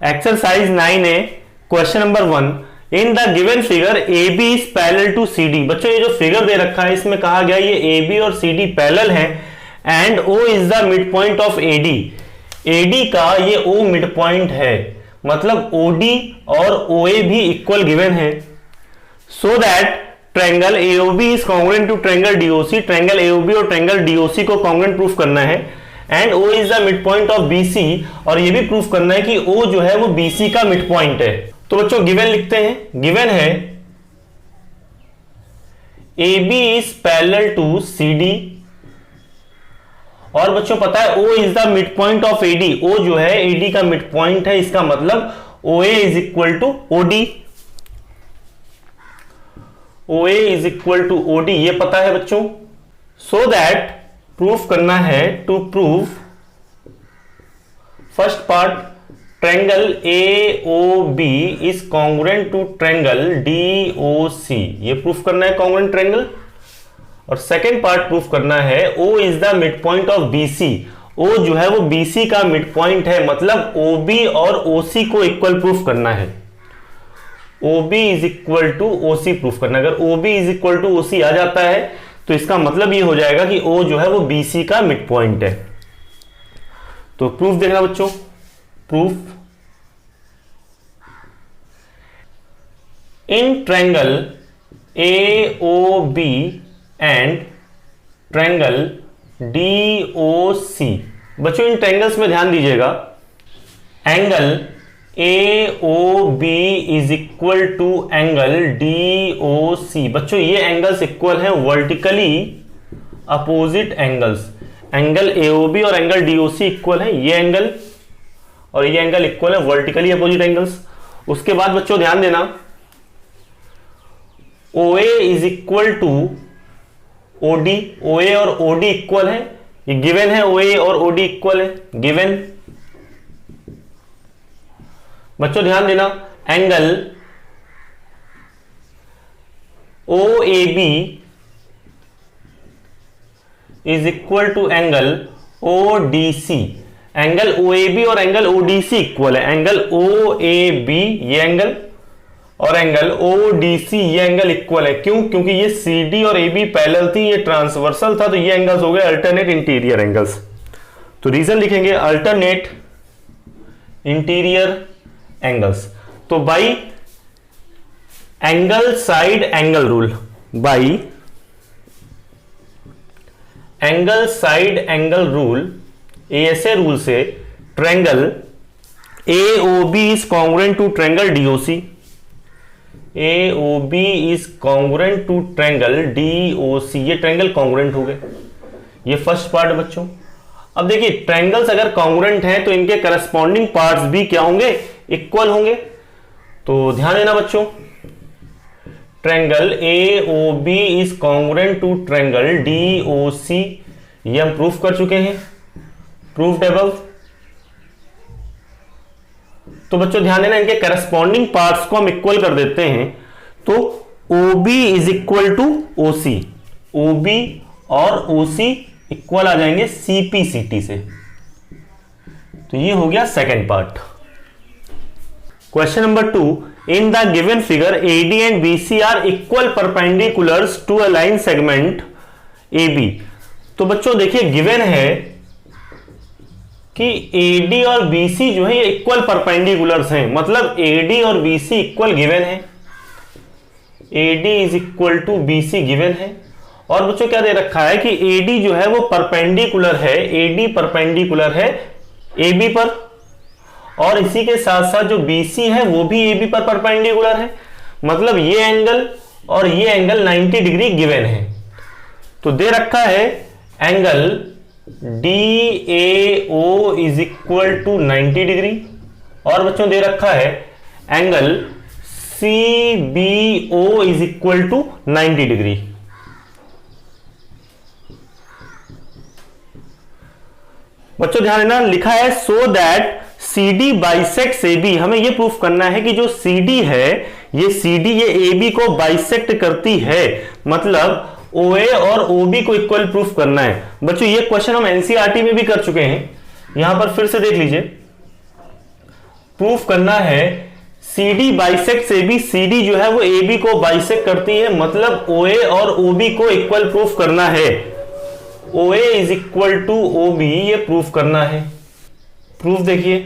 Exercise 9A question number 1 in the given figure A B is parallel to C D. बच्चों ये जो figure दे रखा है इसमें कहा गया ये ए बी और सी डी पैरेलल है and O is the mid point of A D. A D का ये ओ मिड पॉइंट है, मतलब ओ डी और ओ ए भी इक्वल गिवन है। So that triangle AOB is congruent to triangle DOC. Triangle AOB और triangle DOC को कॉन्ग्रुएंट प्रूफ करना है and O is the mid point of BC, और ये भी प्रूफ करना है कि ओ जो है वो बीसी का मिड पॉइंट है। तो बच्चों गिवन लिखते हैं, गिवन है A B is parallel to C D, और बच्चों पता है O is the mid point of A D. O जो है ए डी का मिड पॉइंट है, इसका मतलब O A is equal to O D. O A is equal to O D ये पता है बच्चों। सो दैट प्रूफ करना है, to prove first part triangle A O B is congruent to triangle D O C, ये proof करना है congruent triangle. और सेकेंड पार्ट प्रूफ करना है O is the mid point of B C. ओ जो है वो बी सी का मिड पॉइंट है, मतलब ओ बी और ओ सी को इक्वल प्रूफ करना है। O B is equal to O C proof करना है। अगर O B is equal to O C आ जाता है तो इसका मतलब ये हो जाएगा कि ओ जो है वो बी सी का मिड पॉइंट है। तो प्रूफ देखना बच्चों, proof in triangle A O B and triangle D O C. बच्चों इन ट्रायंगल्स में ध्यान दीजिएगा, angle A O B is equal to angle D O C. बच्चों ये एंगल्स इक्वल हैं, vertically opposite angles. Angle A O B और angle D O C equal है, ये एंगल और ये एंगल इक्वल है, वर्टिकली अपोजिट एंगल्स। उसके बाद बच्चों ध्यान देना, O A is equal to O D. O A और ओ डी इक्वल है, ये गिवन है, ओ ए और ओ डी इक्वल है, गिवन। बच्चों ध्यान देना, angle O A B is equal to angle O D C. Angle O A B और angle O D C equal है। एंगल ओ ए बी ये angle और angle O D C ये angle equal है। क्यों? क्योंकि ये सी D और ए बी पैरेलल थी, ये ट्रांसवर्सल था, तो ये एंगल्स हो गए अल्टरनेट इंटीरियर एंगल्स। तो रीजन लिखेंगे अल्टरनेट इंटीरियर एंगल्स। तो by angle side angle rule, by angle side angle rule, ऐसे रूल से triangle A O B is congruent to triangle D O C. A O B is congruent to triangle D O C, ये triangle congruent हो गए। ये first part है बच्चों। अब देखिए ट्रायंगल्स अगर कॉन्ग्रुएंट हैं तो इनके करस्पॉन्डिंग पार्ट्स भी क्या होंगे? इक्वल होंगे। तो ध्यान देना बच्चों, triangle A O B is congruent to triangle D O C, ये हम प्रूफ कर चुके हैं, प्रूफ्ड अबव। तो बच्चों ध्यान देना, इनके करस्पॉन्डिंग पार्ट्स को हम इक्वल कर देते हैं। तो O B is equal to O C, O B और ओ सी इक्वल आ जाएंगे सीपी सीटी से। तो ये हो गया second part. Question number 2 in the given figure AD and BC are equal perpendiculars to a line segment A B. तो बच्चों देखिए गिवन है कि एडी और बीसी जो है ये इक्वल परपेंडिकुलर्स हैं, मतलब एडी और बीसी इक्वल गिवन है, AD is equal to BC given है। और बच्चों क्या दे रखा है कि एडी जो है वो परपेंडिकुलर है, एडी परपेंडिकुलर है ए बी पर, और इसी के साथ साथ जो BC है वो भी AB पर परपेंडिकुलर है, मतलब ये एंगल और ये एंगल 90 डिग्री गिवन है। तो दे रखा है angle DAO is equal to 90 degree, और बच्चों दे रखा है angle CBO is equal to 90 degree. बच्चों ध्यान देना, लिखा है so that CD bisect AB। हमें यह प्रूफ करना है कि जो CD है ये CD ये AB को बाइसेक्ट करती है, मतलब OA और OB को इक्वल प्रूफ करना है। बच्चों ये क्वेश्चन हम NCERT में भी कर चुके हैं, यहां पर फिर से देख लीजिए। प्रूफ करना है CD बाइसेक्ट AB, CD जो है वो AB को बाइसेक्ट करती है, मतलब OA और OB को इक्वल प्रूफ करना है। OA is equal to OB, ये प्रूफ करना है। प्रूफ देखिए,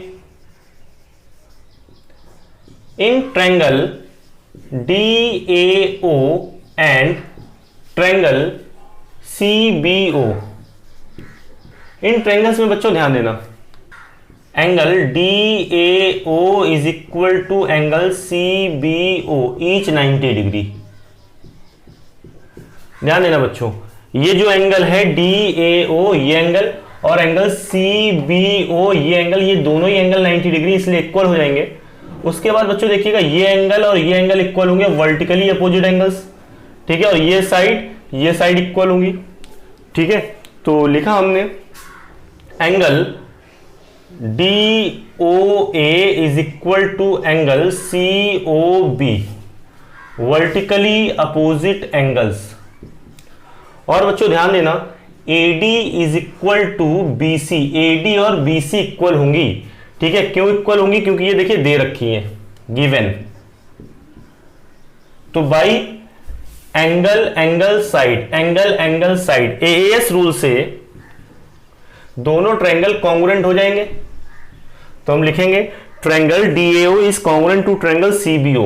in triangle DAO and triangle CBO, in triangles में बच्चों ध्यान देना, angle DAO is equal to angle CBO each 90 degree. ध्यान देना बच्चों, ये जो एंगल है DAO ये एंगल, और एंगल CBO ये एंगल, ये दोनों ही एंगल 90 डिग्री इसलिए इक्वल हो जाएंगे। उसके बाद बच्चों देखिएगा, ये एंगल और ये एंगल इक्वल होंगे, वर्टिकली अपोजिट एंगल्स, ठीक है, और ये साइड इक्वल होंगी, ठीक है। तो लिखा हमने angle DOA is equal to angle COB, vertically opposite angles. और बच्चों ध्यान देना, AD is equal to BC, AD और BC इक्वल होंगी, ठीक है। क्यों इक्वल होंगी? क्योंकि ये देखिए दे रखी है, गिवन। तो by angle side AAS rule से दोनों ट्रायंगल कॉन्ग्रुएंट हो जाएंगे। तो हम लिखेंगे triangle DAO is congruent to triangle CBO।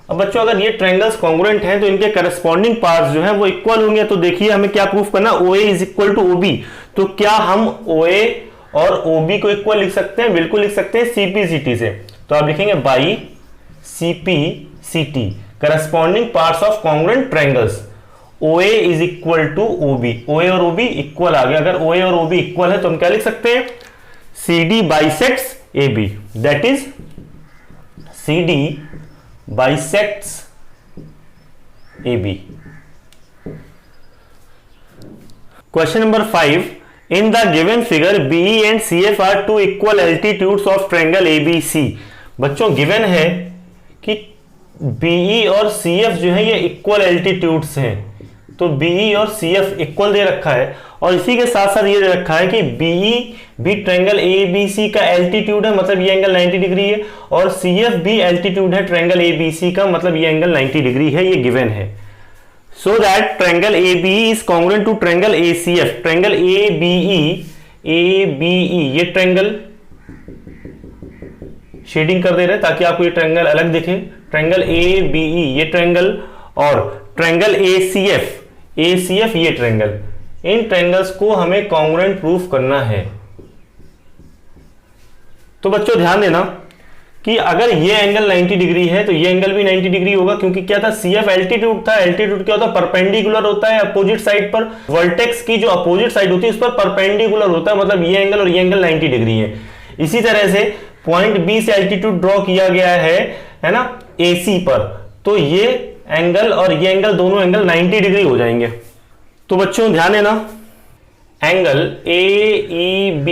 अब बच्चों अगर ये ट्रायंगल्स कॉन्ग्रुएंट हैं तो इनके करस्पॉन्डिंग पार्ट्स जो हैं वो इक्वल होंगे। तो देखिए हमें क्या प्रूफ करना, OA is equal to OB। तो क्या हम OA और OB को इक्वल लिख सकते हैं? बिल्कुल लिख सकते हैं, CP/CT से। तो आप लिखेंगे by CP/CT corresponding parts of congruent triangles, OA is equal to OB। OA और OB इक्वल आ गया। अगर OA और OB इक्वल है तो हम क्या लिख सकते हैं, CD bisects AB, that is CD bisects AB. Question number 5. In the given figure, BE and CF are two equal altitudes of triangle ABC. बच्चों गिवन है कि BE और CF जो है ये इक्वल एल्टीट्यूड्स हैं। तो BE और CF इक्वल दे रखा है, और इसी के साथ साथ ये दे रखा है कि BE भी ट्रायंगल ABC का एल्टीट्यूड है, मतलब ये एंगल 90 डिग्री है, और CF भी एल्टीट्यूड है ट्रायंगल ABC का, मतलब ये एंगल 90 डिग्री है। ये गिवन है। So that triangle ABE is congruent to triangle ACF। Triangle ABE ये ट्रायंगल शेडिंग कर दे रहे हैं ताकि आपको ये ट्रायंगल अलग दिखे। ट्रायंगल ABE ये ट्रायंगल, और ट्रायंगल ACF ये ट्रायंगल, इन ट्रायंगल्स को हमें कॉन्ग्रुएंट प्रूफ करना है। तो बच्चों ध्यान देना कि अगर ये एंगल 90 डिग्री है तो ये एंगल भी 90 डिग्री होगा, क्योंकि क्या था, CF एल्टीट्यूड था। एल्टीट्यूड क्या होता है, परपेंडिकुलर होता है अपोजिट साइड पर। वर्टेक्स की जो अपोजिट साइड होती है उस पर परपेंडिकुलर होता है, मतलब ये एंगल और ये एंगल 90 डिग्री है। इसी तरह से पॉइंट B से एल्टीट्यूड ड्रॉ किया गया है ना, AC पर, तो ये एंगल और ये एंगल दोनों एंगल 90 डिग्री हो जाएंगे। तो बच्चों ध्यान देना, angle AEB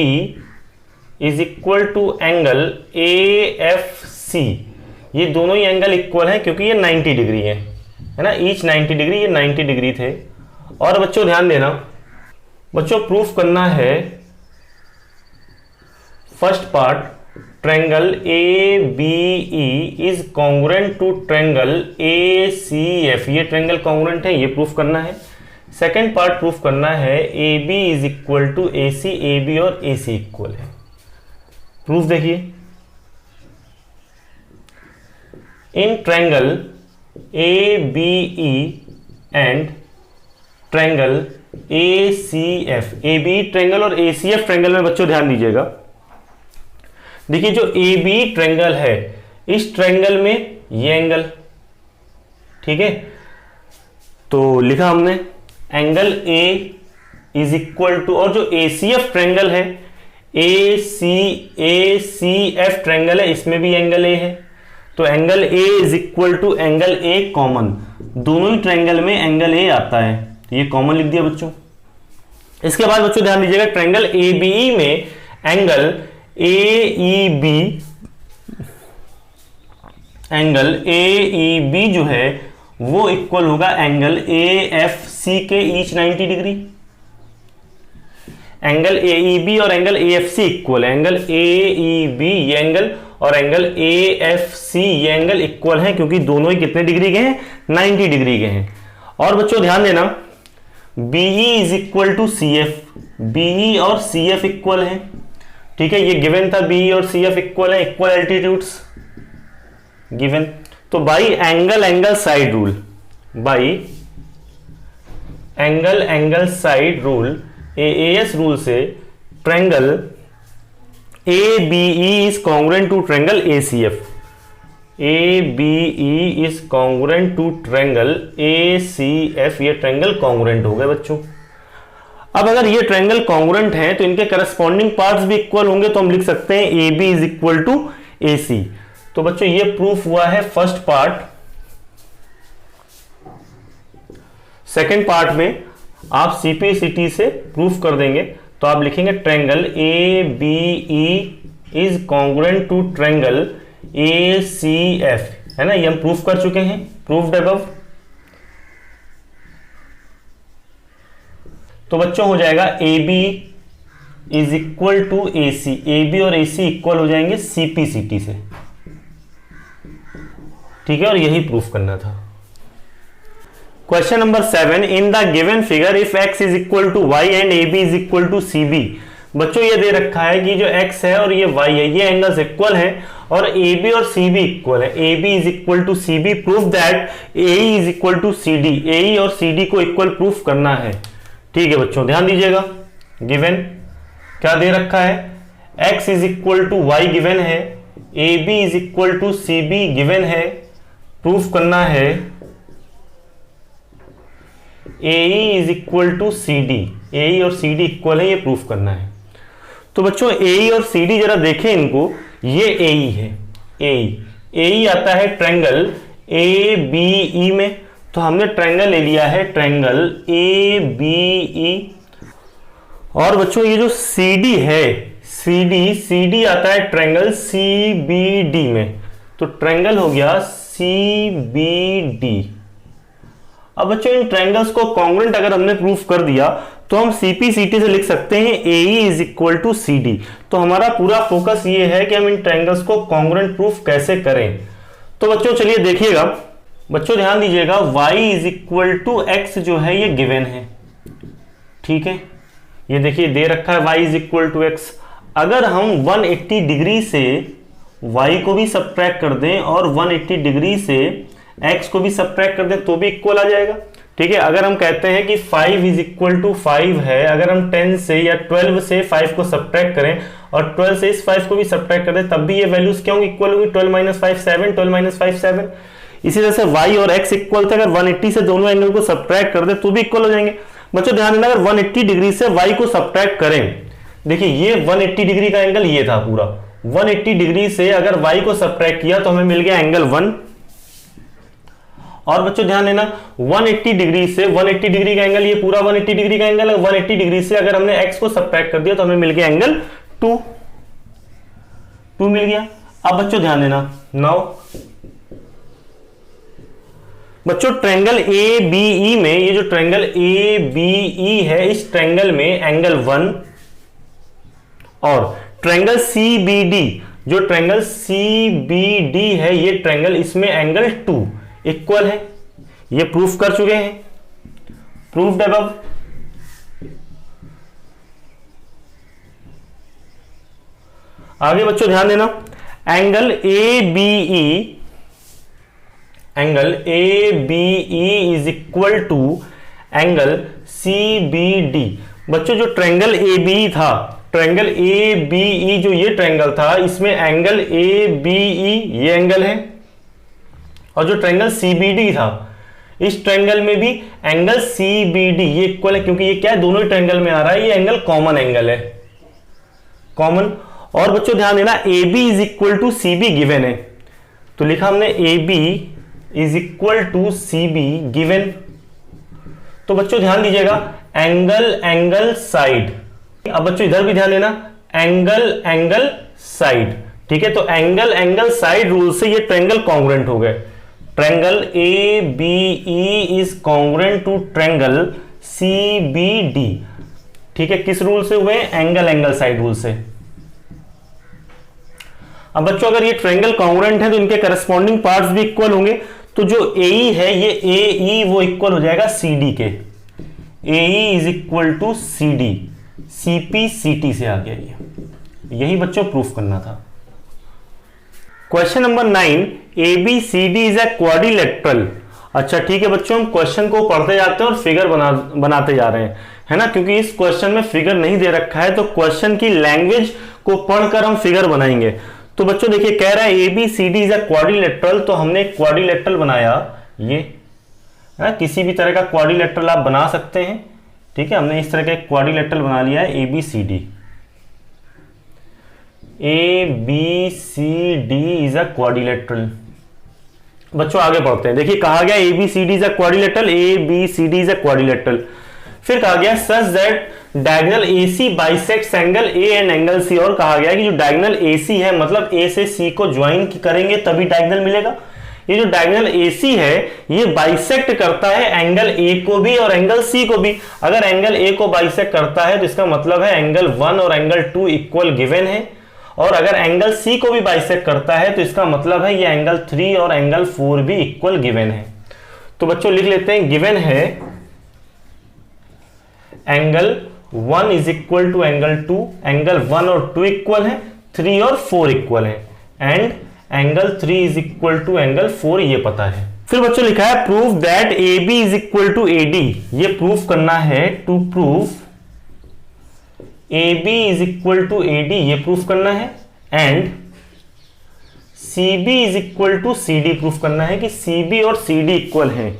is equal to angle AFC, ये दोनों ही एंगल इक्वल हैं क्योंकि ये 90 डिग्री है ना, ईच 90 डिग्री, ये 90 डिग्री थे। और बच्चों ध्यान देना, बच्चों प्रूफ करना है first part, triangle ABE is congruent to triangle ACF, ये ट्रायंगल कॉन्ग्रुएंट है, ये प्रूफ करना है। सेकेंड पार्ट प्रूफ करना है AB is equal to AC, AB और AC इक्वल है। प्रूफ देखिए, in triangle ABE and triangle ACF, AB triangle और ACF ट्रायंगल में बच्चों ध्यान दीजिएगा। देखिए जो AB ट्रायंगल है, इस ट्रायंगल में ये एंगल, ठीक है, तो लिखा हमने angle A is equal to, और जो ACF ट्रायंगल है, ACF ट्रायंगल है, इसमें भी एंगल A है, तो angle A is equal to angle A common, दोनों ही ट्रायंगल में एंगल A आता है, तो ये कॉमन लिख दिया बच्चों। इसके बाद बच्चों ध्यान दीजिएगा, ट्रायंगल ABE में एंगल AEB जो है वो इक्वल होगा एंगल AFC के ईच 90 डिग्री। एंगल AEB और एंगल AFC इक्वल है। एंगल AEB ये एंगल और एंगल AFC ये एंगल इक्वल है, क्योंकि दोनों ही कितने डिग्री के हैं, 90 डिग्री के हैं। और बच्चों ध्यान देना, BE is equal to CF, BE और CF इक्वल है। ठीक है, ये गिवन था, BE और CF इक्वल है, इक्वल एल्टीट्यूड्स गिवन। तो by angle side rule, by angle side rule, AAS rule से triangle ABE is congruent to triangle ACF, ABE is congruent to triangle ACF, ये ट्रायंगल कॉन्ग्रुएंट हो गए बच्चों। अब अगर ये ट्रायंगल कॉन्ग्रुएंट हैं तो इनके करस्पॉन्डिंग पार्ट्स भी इक्वल होंगे, तो हम लिख सकते हैं AB is equal to AC। तो बच्चों ये प्रूफ हुआ है फर्स्ट पार्ट। सेकंड पार्ट में आप CPCT से प्रूफ कर देंगे, तो आप लिखेंगे triangle ABE is congruent to triangle ACF, है ना, ये हम प्रूफ कर चुके हैं, प्रूफ्ड अबव। तो बच्चों हो जाएगा AB is equal to AC, AB और AC इक्वल हो जाएंगे CPCT से। ठीक है, और यही प्रूफ करना था। Question number 7, in the given figure if x is equal to y and AB is equal to CB। बच्चों ये दे रखा है कि जो x है और ये y है, ये एंगल्स इक्वल है और AB और CB इक्वल है। AB is equal to CB, proof that AE is equal to CD, AE और CD को इक्वल प्रूफ करना है। ठीक है बच्चों, ध्यान दीजिएगा, गिवन क्या दे रखा है, x is equal to y given है, AB is equal to CB given है, प्रूफ करना है AE is equal to CD, AE और CD इक्वल है, ये प्रूफ करना है। तो बच्चों AE और CD जरा देखें इनको, ये AE है, AE आता है ट्रायंगल ABE में, तो हमने ट्रायंगल ले लिया है ट्रायंगल ABE। और बच्चों ये जो CD है, CD आता है ट्रायंगल CBD में, तो ट्रायंगल हो गया CBD। अब बच्चों इन ट्रायंगल्स को कॉन्ग्रुएंट अगर हमने प्रूफ कर दिया तो हम CPCT से लिख सकते हैं AE is equal to CD। तो हमारा पूरा फोकस ये है कि हम इन ट्रायंगल्स को कॉन्ग्रुएंट प्रूफ कैसे करें। तो बच्चों चलिए देखिएगा, बच्चों ध्यान दीजिएगा, y is equal to x जो है ये गिवन है। ठीक है, ये देखिए दे रखा है y is equal to x। अगर हम 180 डिग्री से y को भी सब्ट्रैक्ट कर दें और 180 डिग्री से x को भी सब्ट्रैक्ट कर दें तो भी इक्वल आ जाएगा। ठीक है, अगर हम कहते हैं कि 5 इज इक्वल टू 5 है, अगर हम 10 से या 12 से 5 को सब्ट्रैक्ट करें और 12 से इस 5 को भी सब्ट्रैक्ट कर दें, तब भी ये वैल्यूज क्या होंगी, इक्वल होंगी। 12 माइनस 5 7, 12 माइनस 5 7। इसी तरह से y और x इक्वल थे, अगर 180 से दोनों एंगल को सब्ट्रैक्ट कर दे तो भी इक्वल हो जाएंगे। बच्चों ध्यान देना, अगर 180 डिग्री से y को सब्ट्रैक्ट करें, देखिए ये 180 डिग्री का एंगल ये था पूरा, 180 डिग्री से अगर y को सब्ट्रैक्ट किया तो हमें मिल गया एंगल 1। और बच्चों ध्यान देना, 180 डिग्री से 180 डिग्री का एंगल, ये पूरा 180 डिग्री का एंगल है। 180 डिग्री से अगर हमने x को सब्ट्रैक्ट कर दिया तो हमें मिल गया एंगल 2 मिल गया। अब बच्चों ध्यान देना, नाउ बच्चों ट्रायंगल ABE में, ये जो ट्रायंगल ABE है, इस ट्रायंगल में एंगल 1 और ट्रायंगल CBD, जो ट्रायंगल CBD है ये ट्रायंगल, इसमें एंगल 2 इक्वल है। ये प्रूफ कर चुके हैं, प्रूफ्ड अबव। आगे बच्चों ध्यान देना, angle ABE is equal to angle CBD। बच्चों जो ट्रायंगल ABE था, ट्रायंगल ABE जो ये ट्रायंगल था, इसमें एंगल ABE ये एंगल है, और जो ट्रायंगल CBD था, इस ट्रायंगल में भी एंगल CBD ये इक्वल है, क्योंकि ये क्या है, दोनों ही ट्रायंगल में आ रहा है, ये एंगल कॉमन एंगल है, कॉमन। और बच्चों ध्यान देना, AB is equal to CB given है, तो लिखा हमने AB is equal to CB given. तो बच्चों ध्यान दीजिएगा, एंगल साइड। अब बच्चों इधर भी ध्यान देना, एंगल साइड। ठीक है, तो एंगल साइड रूल से ये ट्रायंगल कॉन्ग्रुएंट हो गए। Triangle ABE is congruent to triangle CBD। ठीक है, किस रूल से हुए? एंगल साइड रूल से। अब बच्चों अगर ये ट्रायंगल कॉन्ग्रुएंट है तो इनके करस्पॉन्डिंग पार्ट्स भी इक्वल होंगे, तो जो AE है ये AE वो इक्वल हो जाएगा CD के। AE is equal to CD, CP CT से आ गया ये, यही बच्चों प्रूफ करना था। क्वेश्चन नंबर 9, ABCD इज अ क्वाड्रिलेटरल। अच्छा ठीक है बच्चों, हम क्वेश्चन को पढ़ते जाते हैं और फिगर बनाते जा रहे हैं, है ना, क्योंकि इस क्वेश्चन में फिगर नहीं दे रखा है, तो क्वेश्चन की लैंग्वेज को पढ़कर हम फिगर बनाएंगे। तो बच्चों देखिए कह रहा है ABCD इज अ क्वाड्रिलेटरल, तो हमने एक क्वाड्रिलेटरल बनाया, ये है, किसी भी तरह का क्वाड्रिलेटरल आप बना सकते हैं, ठीक है। हमने इस तरह का एक क्वाड्रिलेटरल बना लिया है ABCD। ABCD इज अ क्वाड्रिलेटरल। बच्चों आगे बढ़ते हैं, देखिए कहा गया ABCD इज अ क्वाड्रिलेटरल, ABCD इज अ क्वाड्रिलेटरल। फिर कहा गया such that diagonal AC bisects angle A and angle C, और कहा गया कि जो डायगोनल AC है मतलब A से C को ज्वाइन करेंगे तभी डायगोनल मिलेगा। ये जो डायगोनल AC है ये बाइसेक्ट करता है एंगल A को भी और एंगल C को भी। अगर एंगल A को बाइसेक्ट करता है तो इसका मतलब है एंगल 1 और एंगल 2 इक्वल गिवन है, और अगर एंगल C को भी बाइसेक्ट करता है तो इसका मतलब है ये एंगल 3 और एंगल 4 भी इक्वल गिवन है। तो बच्चों लिख लेते हैं, गिवन है angle 1 is equal to angle 2, angle 1 और 2 इक्वल है, 3 और 4 इक्वल है, and angle 3 is equal to angle 4, ये पता है। फिर बच्चों लिखा है proof that AB is equal to AD, ये प्रूफ करना है, to proof AB is equal to AD, ये प्रूफ करना है, and CB is equal to CD, proof करना है कि CB और CD इक्वल हैं।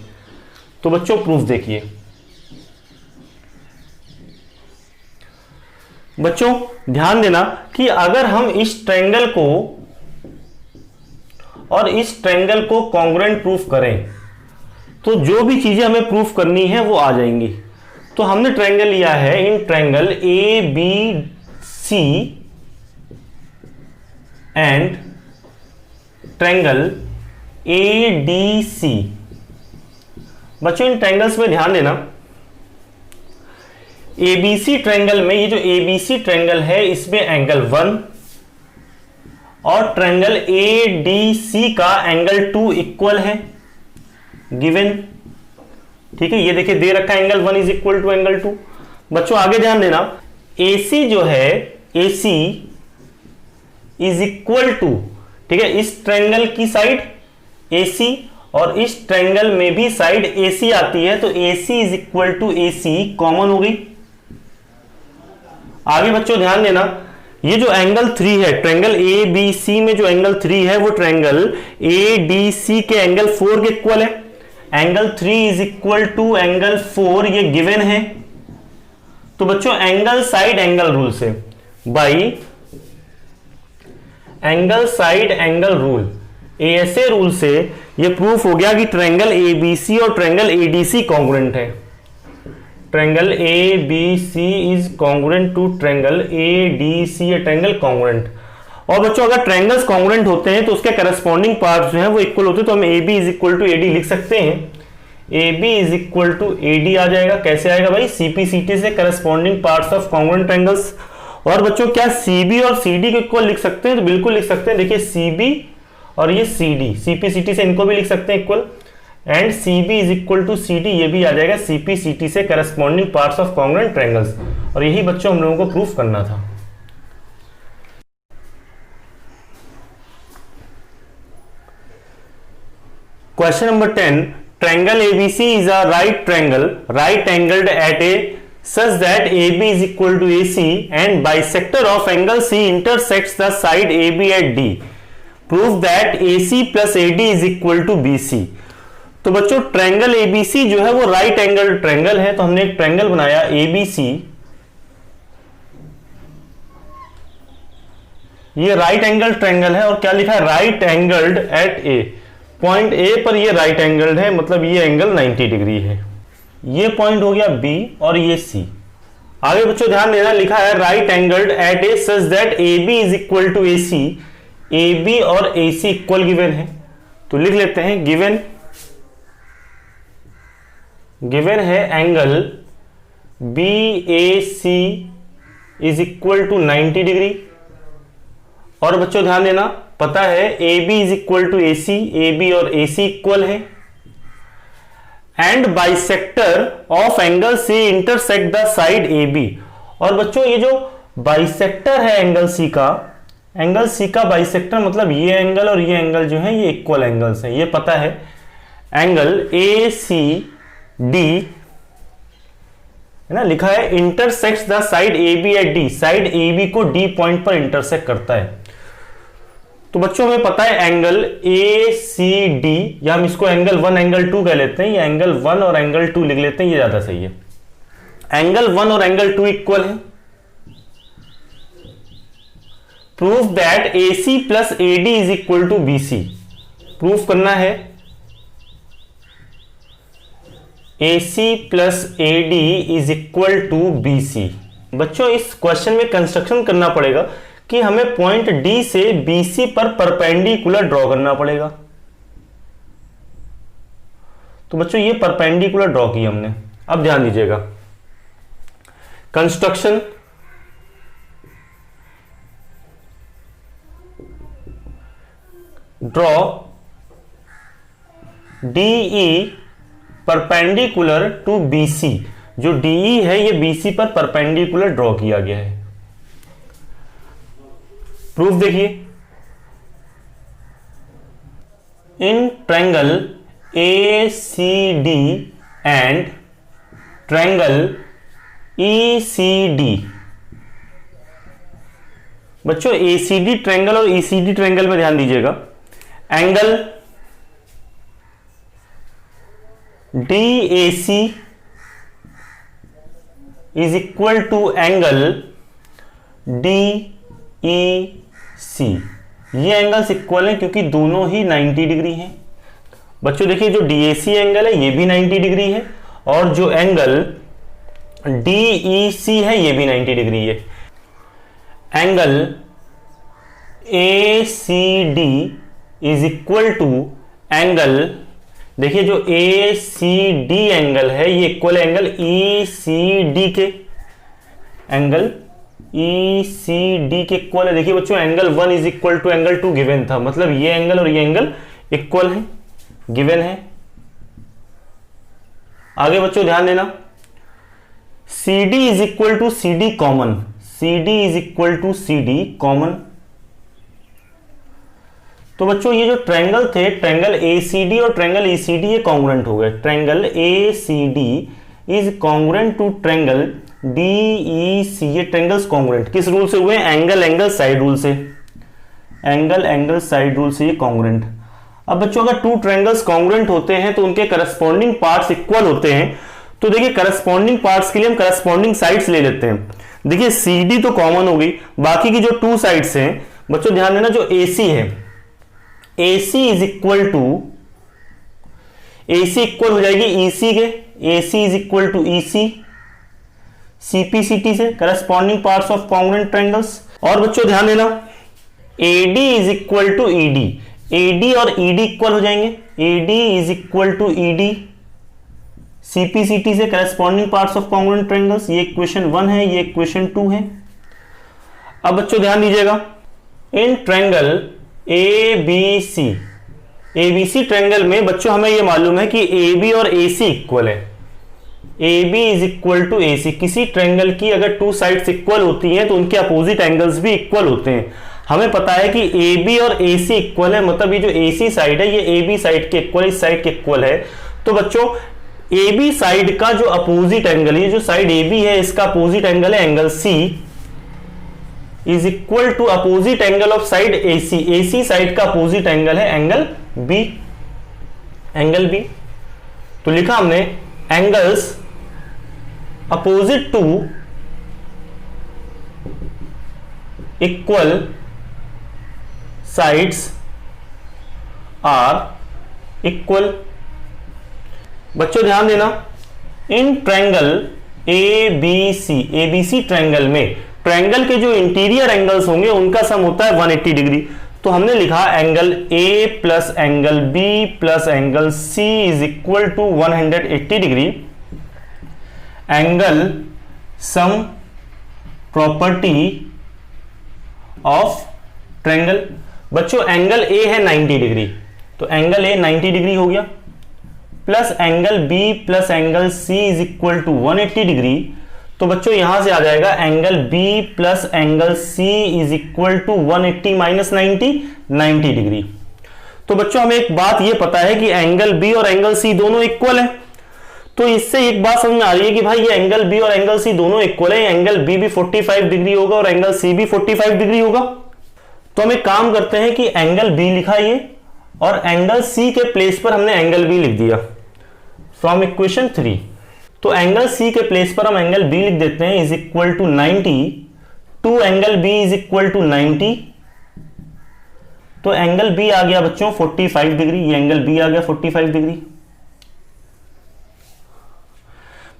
तो बच्चों प्रूफ देखिए, बच्चों ध्यान देना कि अगर हम इस ट्रायंगल को और इस ट्रायंगल को कॉन्ग्रुएंट प्रूफ करें तो जो भी चीजें हमें प्रूफ करनी है वो आ जाएंगी। तो हमने ट्रायंगल लिया है, इन triangle ABC and triangle ADC। बच्चों इन ट्रायंगल्स में ध्यान देना, ABC ट्रायंगल में ये जो ABC ट्रायंगल है इसमें एंगल 1 और ट्रायंगल ADC का एंगल 2 इक्वल है, गिवन, ठीक है। ये देखिए दे रखा है angle 1 is equal to angle 2। बच्चों आगे ध्यान देना, AC जो है AC इज इक्वल टू, ठीक है, इस ट्रायंगल की साइड AC और इस ट्रायंगल में भी साइड AC आती है, तो AC is equal to AC common हो गई। आगे बच्चों ध्यान देना, ये जो एंगल 3 है ट्रायंगल ABC में जो एंगल 3 है वो ट्रायंगल ADC के एंगल 4 के इक्वल है, angle 3 is equal to angle 4, ये गिवन है। तो बच्चों एंगल साइड एंगल रूल से, by angle side angle rule, ऐसे रूल से ये प्रूफ हो गया कि ट्रायंगल ABC और ट्रायंगल ADC कॉन्ग्रुएंट है। Triangle ABC is congruent to triangle ADC, ये ट्रायंगल कॉन्ग्रुएंट। और बच्चों अगर ट्रायंगल्स कॉन्ग्रुएंट होते हैं तो उसके करस्पॉन्डिंग पार्ट्स जो हैं वो इक्वल होते हैं, तो हम AB is equal to AD लिख सकते हैं। AB is equal to AD आ जाएगा, कैसे आएगा भाई? CP/CT से corresponding parts of congruent triangles. और बच्चों क्या CB और CD को इक्वल लिख सकते हैं? तो बिल्कुल लिख सकते हैं, देखिए CB और ये CD, CP/CT से इनको भी लिख सकते हैं equal, and CB is equal to CD, ये भी आ जाएगा CP/CT से corresponding parts of congruent triangles. और यही बच्चों हम लोगों को प्रूफ करना था। Question number 10, triangle ABC is a right triangle, right angled at A such that AB is equal to AC and bisector of angle C intersects the side AB at D. Prove that AC plus AD is equal to BC. तो बच्चों triangle ABC जो है वो right angle triangle है, तो हमने एक triangle बनाया ABC, ये राइट एंगल ट्रायंगल है, और क्या लिखा है? Right angled at A, point A पर ये राइट एंगल्ड है, मतलब ये एंगल 90 डिग्री है। ये पॉइंट हो गया B और ये C। आगे बच्चों ध्यान देना, लिखा है right angled at A such that AB is equal to AC, AB और AC इक्वल गिवन है। तो लिख लेते हैं गिवन है angle B A C is equal to 90 degree. और बच्चों ध्यान देना, पता है A B is equal to A C, A B और ए सी इक्वल है। And bisector of angle C intersect the side A B. और बच्चों ये जो बाइसेक्टर है एंगल सी का बाइसेक्टर मतलब ये एंगल और ये एंगल जो है ये इक्वल एंगल्स हैं, ये पता है। एंगल ए सी डी है ना, लिखा है intersects the side A B at D, side A B को डी पॉइंट पर इंटरसेक्ट करता है। तो बच्चों हमें पता है एंगल ए सी डी, या हम इसको एंगल 1 एंगल 2 कह लेते हैं, या एंगल 1 और एंगल 2 लिख लेते हैं, ये ज्यादा सही है। एंगल 1 और एंगल 2 इक्वल है। Proof that A C plus A D is equal to B C. Proof करना है A C plus A D is equal to B C. बच्चों इस क्वेश्चन में कंस्ट्रक्शन करना पड़ेगा कि हमें पॉइंट डी से बी सी पर परपेंडिकुलर ड्रॉ करना पड़ेगा। तो बच्चों ये परपेंडिकुलर ड्रॉ की हमने। अब ध्यान दीजिएगा, construction draw DE perpendicular to BC. जो डीई है ये बीसी पर परपेंडिकुलर ड्रॉ किया गया है। प्रूफ देखिए, in triangle A C D and triangle E C D. बच्चों ए सी डी ट्रायंगल और ई सी डी ट्रायंगल में ध्यान दीजिएगा, angle D A C is equal to angle D E C. ये एंगल्स इक्वल हैं क्योंकि दोनों ही 90 डिग्री हैं। बच्चों देखिए जो डी ए सी एंगल है ये भी 90 डिग्री है, और जो एंगल डी ई सी है ये भी 90 डिग्री है। Angle A C D is equal to angle, देखिए जो ए सी डी एंगल है ये equal angle E C D के, एंगल ई सी डी के इक्वल है। देखिए बच्चों angle 1 is equal to angle 2 given था, मतलब ये एंगल और ये एंगल इक्वल है, गिवन है। आगे बच्चों ध्यान देना, C D is equal to C D common, C D is equal to C D common. तो बच्चों ये जो ट्रायंगल थे, ट्रायंगल ए सी डी और ट्रायंगल ई सी डी ये कॉन्ग्रुएंट हो गए। Triangle A C D is congruent to triangle D E C. ये ट्रायंगल्स कॉन्ग्रुएंट किस रूल से हुए? एंगल एंगल साइड रूल से, एंगल एंगल साइड रूल से ये कॉन्ग्रुएंट। अब बच्चों अगर टू ट्रायंगल्स कॉन्ग्रुएंट होते हैं तो उनके करस्पॉन्डिंग पार्ट्स इक्वल होते हैं। तो देखिए करस्पॉन्डिंग पार्ट्स के लिए हम करस्पॉन्डिंग साइड्स ले लेते हैं। देखिए सी डी तो कॉमन हो गई, बाकी की जो टू साइड्स हैं बच्चों ध्यान देना, जो ए सी है AC is equal to, AC equal हो जाएगी EC के, AC is equal to EC, CPCT से corresponding parts of congruent triangles. और बच्चों ध्यान देना AD is equal to ED, AD और ED इक्वल हो जाएंगे, AD is equal to ED, CPCT से corresponding parts of congruent triangles. ये इक्वेशन 1 है, ये इक्वेशन 2 है। अब बच्चों ध्यान दीजिएगा, in triangle A B C, A B C triangle में बच्चों हमें यह मालूम है कि ए बी और ए सी इक्वल है, A B is equal to A C. किसी ट्रायंगल की अगर टू साइड्स इक्वल होती हैं तो उनके अपोजिट एंगल्स भी इक्वल होते हैं। हमें पता है कि ए बी और ए सी इक्वल है, मतलब ये जो ए सी साइड है ये ए बी साइड के इक्वल, इस साइड के इक्वल है। तो बच्चों ए बी साइड का जो अपोजिट एंगल है, जो साइड ए बी है इसका अपोजिट एंगल है angle C, is equal to opposite angle of side AC। AC side का अपोजिट एंगल है एंगल B, एंगल B। तो लिखा हमने angles opposite to equal sides are equal. बच्चों ध्यान देना, in triangle ABC, ABC triangle में ट्रायंगल के जो इंटीरियर एंगल्स होंगे उनका सम होता है 180 डिग्री। तो हमने लिखा angle A plus angle B plus angle C is equal to 180 degree. Angle sum property of triangle. बच्चों एंगल ए है 90 डिग्री, तो एंगल ए 90 डिग्री हो गया, plus angle B plus angle C is equal to 180 degree. तो बच्चों यहां से आ जाएगा angle B plus angle C is equal to 180 minus 90 degree. तो बच्चों हमें एक बात यह पता है कि एंगल बी और एंगल सी दोनों इक्वल है। तो इससे एक बात समझ में आ रही है कि भाई ये एंगल बी और एंगल सी दोनों इक्वल है, एंगल बी भी 45 डिग्री होगा और एंगल सी भी 45 डिग्री होगा। तो हम एक काम करते हैं कि एंगल बी लिखा ये और एंगल सी के प्लेस पर हमने एंगल बी लिख दिया फ्रॉम इक्वेशन 3। तो एंगल सी के प्लेस पर हम एंगल बी लिख देते हैं is equal to 90 two angle B is equal to 90। तो एंगल बी आ गया बच्चों 45 डिग्री, ये एंगल बी आ गया 45 डिग्री।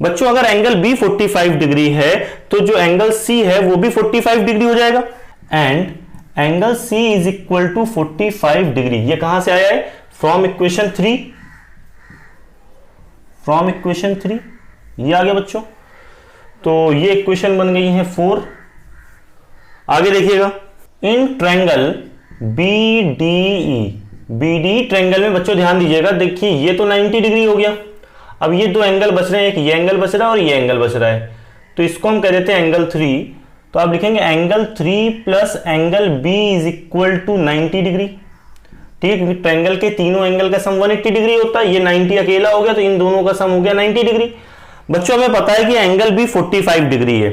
बच्चों अगर एंगल बी 45 डिग्री है तो जो एंगल सी है वो भी 45 डिग्री हो जाएगा and angle C is equal to 45 degree. ये कहां से आया है? फ्रॉम इक्वेशन 3, फ्रॉम इक्वेशन 3 ये आ गया बच्चों। तो ये इक्वेशन बन गई है 4। आगे देखिएगा, in triangle BDE, BDE triangle में बच्चों ध्यान दीजिएगा, देखिए ये तो 90 डिग्री हो गया। अब ये दो एंगल बच रहे हैं, एक ये एंगल बच रहा है और ये एंगल बच रहा है, तो इसको हम कह देते हैं एंगल 3। तो आप लिखेंगे angle 3 plus angle B is equal to 90 degree. ठीक है, क्योंकि ट्रायंगल के तीनों एंगल का सम 180 डिग्री होता है, ये 90 अकेला हो गया तो इन दोनों का सम हो गया 90 डिग्री। बच्चों हमें पता है कि एंगल B 45 डिग्री है,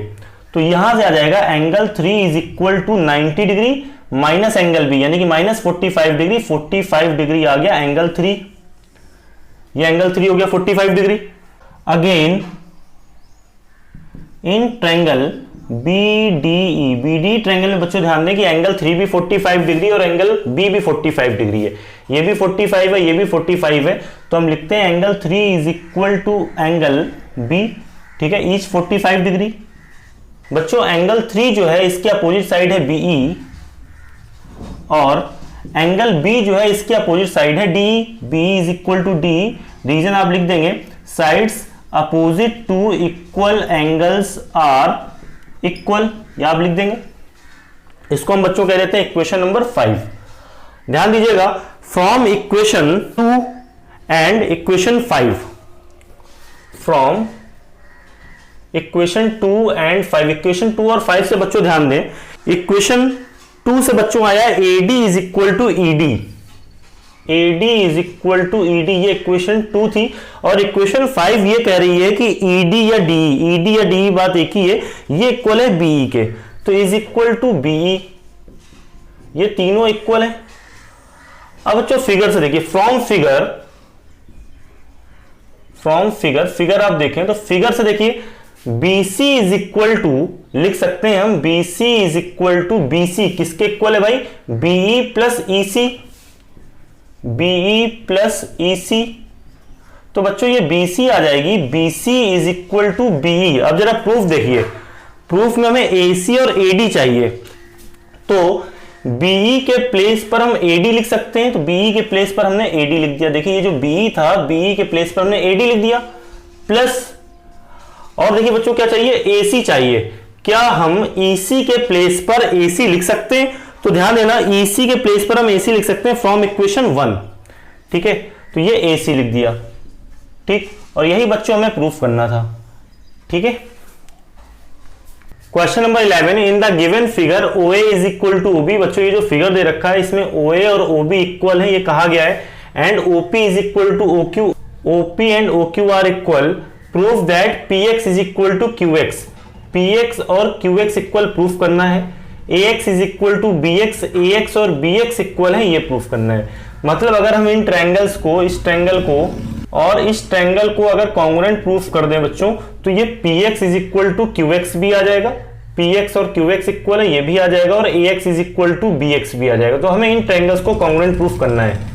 तो यहां से आ जाएगा angle 3 is equal to 90 degree minus angle B यानी कि माइनस 45 डिग्री। 45 डिग्री आ गया एंगल 3, ये एंगल 3 हो गया 45 degree. Again in triangle BDE, BDE triangle में बच्चों ध्यान दें कि एंगल 3 भी 45 डिग्री और एंगल B भी 45 डिग्री है, ये भी 45 है, ये भी 45 है। तो हम लिखते हैं angle 3 is equal to angle B, ठीक है, ईच 45 डिग्री। बच्चों एंगल 3 जो है इसके अपोजिट साइड है BE और एंगल B जो है इसके अपोजिट साइड है DE। B is equal to D, reason आप लिख देंगे sides opposite to equal angles are equal, या आप लिख देंगे। इसको हम बच्चों कह देते हैं इक्वेशन नंबर 5। ध्यान दीजिएगा, from equation 2 and equation 5, from equation 2 and 5, equation 2 और 5 से बच्चों ध्यान दें, इक्वेशन 2 से बच्चों आया AD is equal to ED, AD is equal to ED, ये इक्वेशन 2 थी। और इक्वेशन 5 ये कह रही है कि ED या DE बात एक ही है, ये इक्वल है BE के, तो इज इक्वल टू BE, ये तीनों इक्वल है। अब बच्चों फिगर से देखिए, फ्रॉम फिगर आप देखें तो फिगर से देखिए BC इज इक्वल टू, लिख सकते हैं हम BC is equal to BC, किसके इक्वल है भाई? BE plus EC, BE plus EC। तो बच्चों ये BC आ जाएगी, BC is equal to BE। अब जरा प्रूफ देखिए, प्रूफ में हमें AC और AD चाहिए, तो BE के प्लेस पर हम AD लिख सकते हैं, तो BE के प्लेस पर हमने AD लिख दिया। देखिए ये जो BE था, BE के प्लेस पर हमने AD लिख दिया, प्लस और देखिए बच्चों क्या चाहिए? AC चाहिए। क्या हम EC के प्लेस पर AC लिख सकते हैं? तो ध्यान देना, EC के प्लेस पर हम AC लिख सकते हैं फ्रॉम इक्वेशन 1, ठीक है, तो ये AC लिख दिया, ठीक, और यही बच्चों हमें प्रूफ करना था, ठीक है। Question number 11, in the given figure OA is equal to OB। बच्चों ये जो फिगर दे रखा है इसमें OA और OB इक्वल है, ये कहा गया है, and OP is equal to OQ, OP and OQ are equal, proof that PX is equal to QX, PX और QX इक्वल प्रूफ करना है, AX is equal to BX, AX और BX इक्वल है, ये प्रूफ करना है। मतलब अगर हम इन ट्रायंगल्स को, इस ट्रायंगल को और इस ट्रायंगल को अगर कॉन्ग्रुएंट प्रूफ कर दें बच्चों, तो ये PX is equal to QX भी आ जाएगा, PX और QX इक्वल है, ये भी आ जाएगा, और AX is equal to BX भी आ जाएगा। तो हमें इन ट्रायंगल्स को कॉन्ग्रुएंट प्रूफ करना है।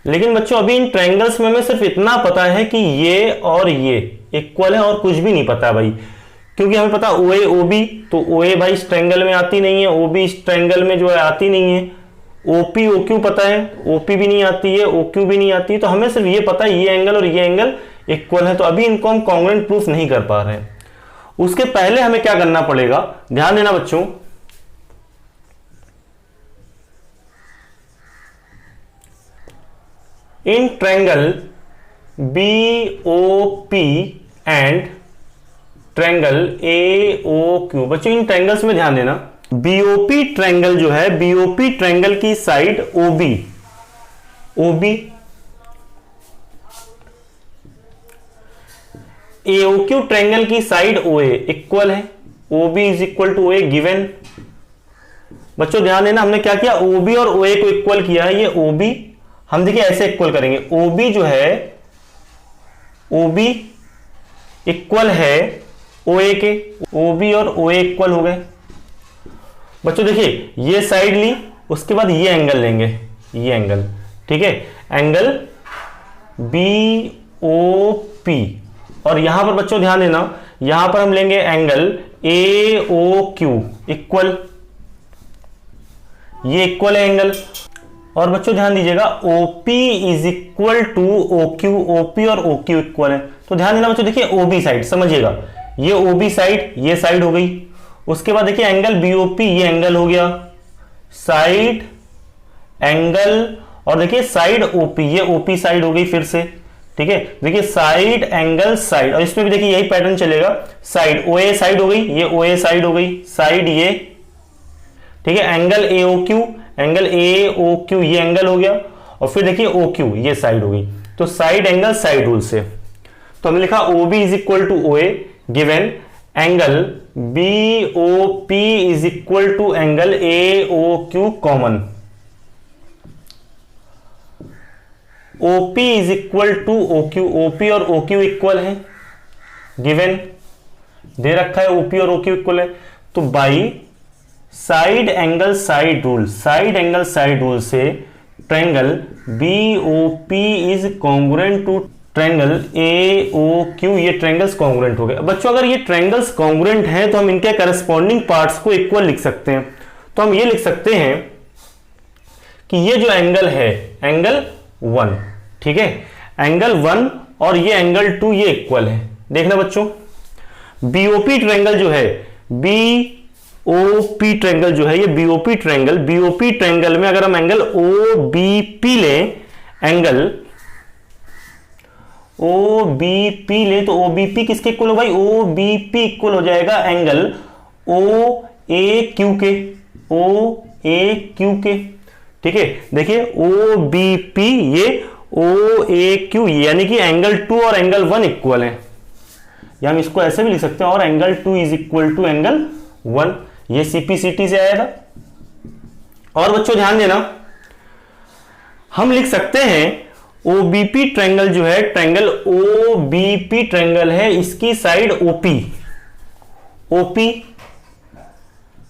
लेकिन बच्चों अभी इन ट्रायंगल्स में हमें सिर्फ इतना पता है कि ये और ये इक्वल है और कुछ भी नहीं पता भाई, क्योंकि हमें पता OA OB, तो OA भाई इस ट्रायंगल में आती नहीं है, OB इस ट्रायंगल में जो है आती नहीं है, OP OQ पता है, OP भी नहीं आती है, OQ भी नहीं आती है, तो हमें सिर्फ ये पता है ये एंगल और ये एंगल इक्वल है। तो अभी इनको हम कॉन्ग्रुएंट प्रूफ नहीं कर पा रहे हैं। उसके पहले हमें क्या करना पड़ेगा, ध्यान देना बच्चों, in triangle BOP and triangle AOQ। बच्चों इन ट्रायंगल्स में ध्यान देना, BOP ट्रायंगल जो है, BOP ट्रायंगल की साइड OB AOQ ट्रायंगल की साइड OA इक्वल है, OB is equal to OA given. बच्चों ध्यान देना, हमने क्या किया, OB और OA को इक्वल किया है। ये OB हम देखिए ऐसे इक्वल करेंगे, OB जो है, OB इक्वल है OA के, OB और OA इक्वल हो गए। बच्चों देखिए ये साइड ली, उसके बाद ये एंगल लेंगे, ये एंगल, ठीक है, एंगल BOP। और यहां पर बच्चों ध्यान देना, यहां पर हम लेंगे एंगल AOQ इक्वल, ये इक्वल है एंगल। और बच्चों ध्यान दीजिएगा OP is equal to OQ, OP और OQ इक्वल है। तो ध्यान देना बच्चों, देखिए OB साइड समझिएगा, ये OB साइड, ये साइड हो गई। उसके बाद देखिए एंगल BOP, ये एंगल हो गया, साइड एंगल, और देखिए साइड OP, ये OP साइड हो गई फिर से, ठीक है। देखिए साइड एंगल साइड, और इसमें भी देखिए यही पैटर्न चलेगा, साइड OA साइड हो गई, ये OA साइड हो गई, साइड ये, ठीक है, एंगल AOQ, एंगल AOQ ये एंगल हो गया, और फिर देखिए OQ ये साइड हो गई। तो साइड एंगल साइड रूल से तो हमने लिखा OB is equal to OA given angle BOP is equal to angle AOQ common, OP is equal to OQ, OP और OQ इक्वल है, गिवन दे रखा है OP और OQ इक्वल है। तो by side angle side rule, side angle side rule से triangle BOP is congruent to triangle AOQ, ये ट्रायंगल्स कॉन्ग्रुएंट हो गए। बच्चों अगर ये ट्रायंगल्स कॉन्ग्रुएंट हैं तो हम इनके करस्पॉन्डिंग पार्ट्स को इक्वल लिख सकते हैं। तो हम ये लिख सकते हैं कि ये जो एंगल है, एंगल 1, ठीक है, एंगल 1 और ये एंगल 2 ये इक्वल है। देखना बच्चों, BOP ट्रायंगल जो है, BOP ट्रायंगल जो है, ये BOP ट्रायंगल में अगर हम एंगल OBP लें, एंगल OBP ले, तो OBP किसके इक्वल हो भाई, OBP इक्वल हो जाएगा एंगल OAQ के, OAQ के, ठीक है। देखिए OBP ये OAQ, यानी कि एंगल 2 और एंगल 1 इक्वल है, या हम इसको ऐसे भी लिख सकते हैं, और angle 2 is equal to angle 1, ये CPCT से आया था। और बच्चों ध्यान देना, हम लिख सकते हैं OBP ट्रायंगल जो है, ट्रायंगल OBP ट्रायंगल है, इसकी साइड OP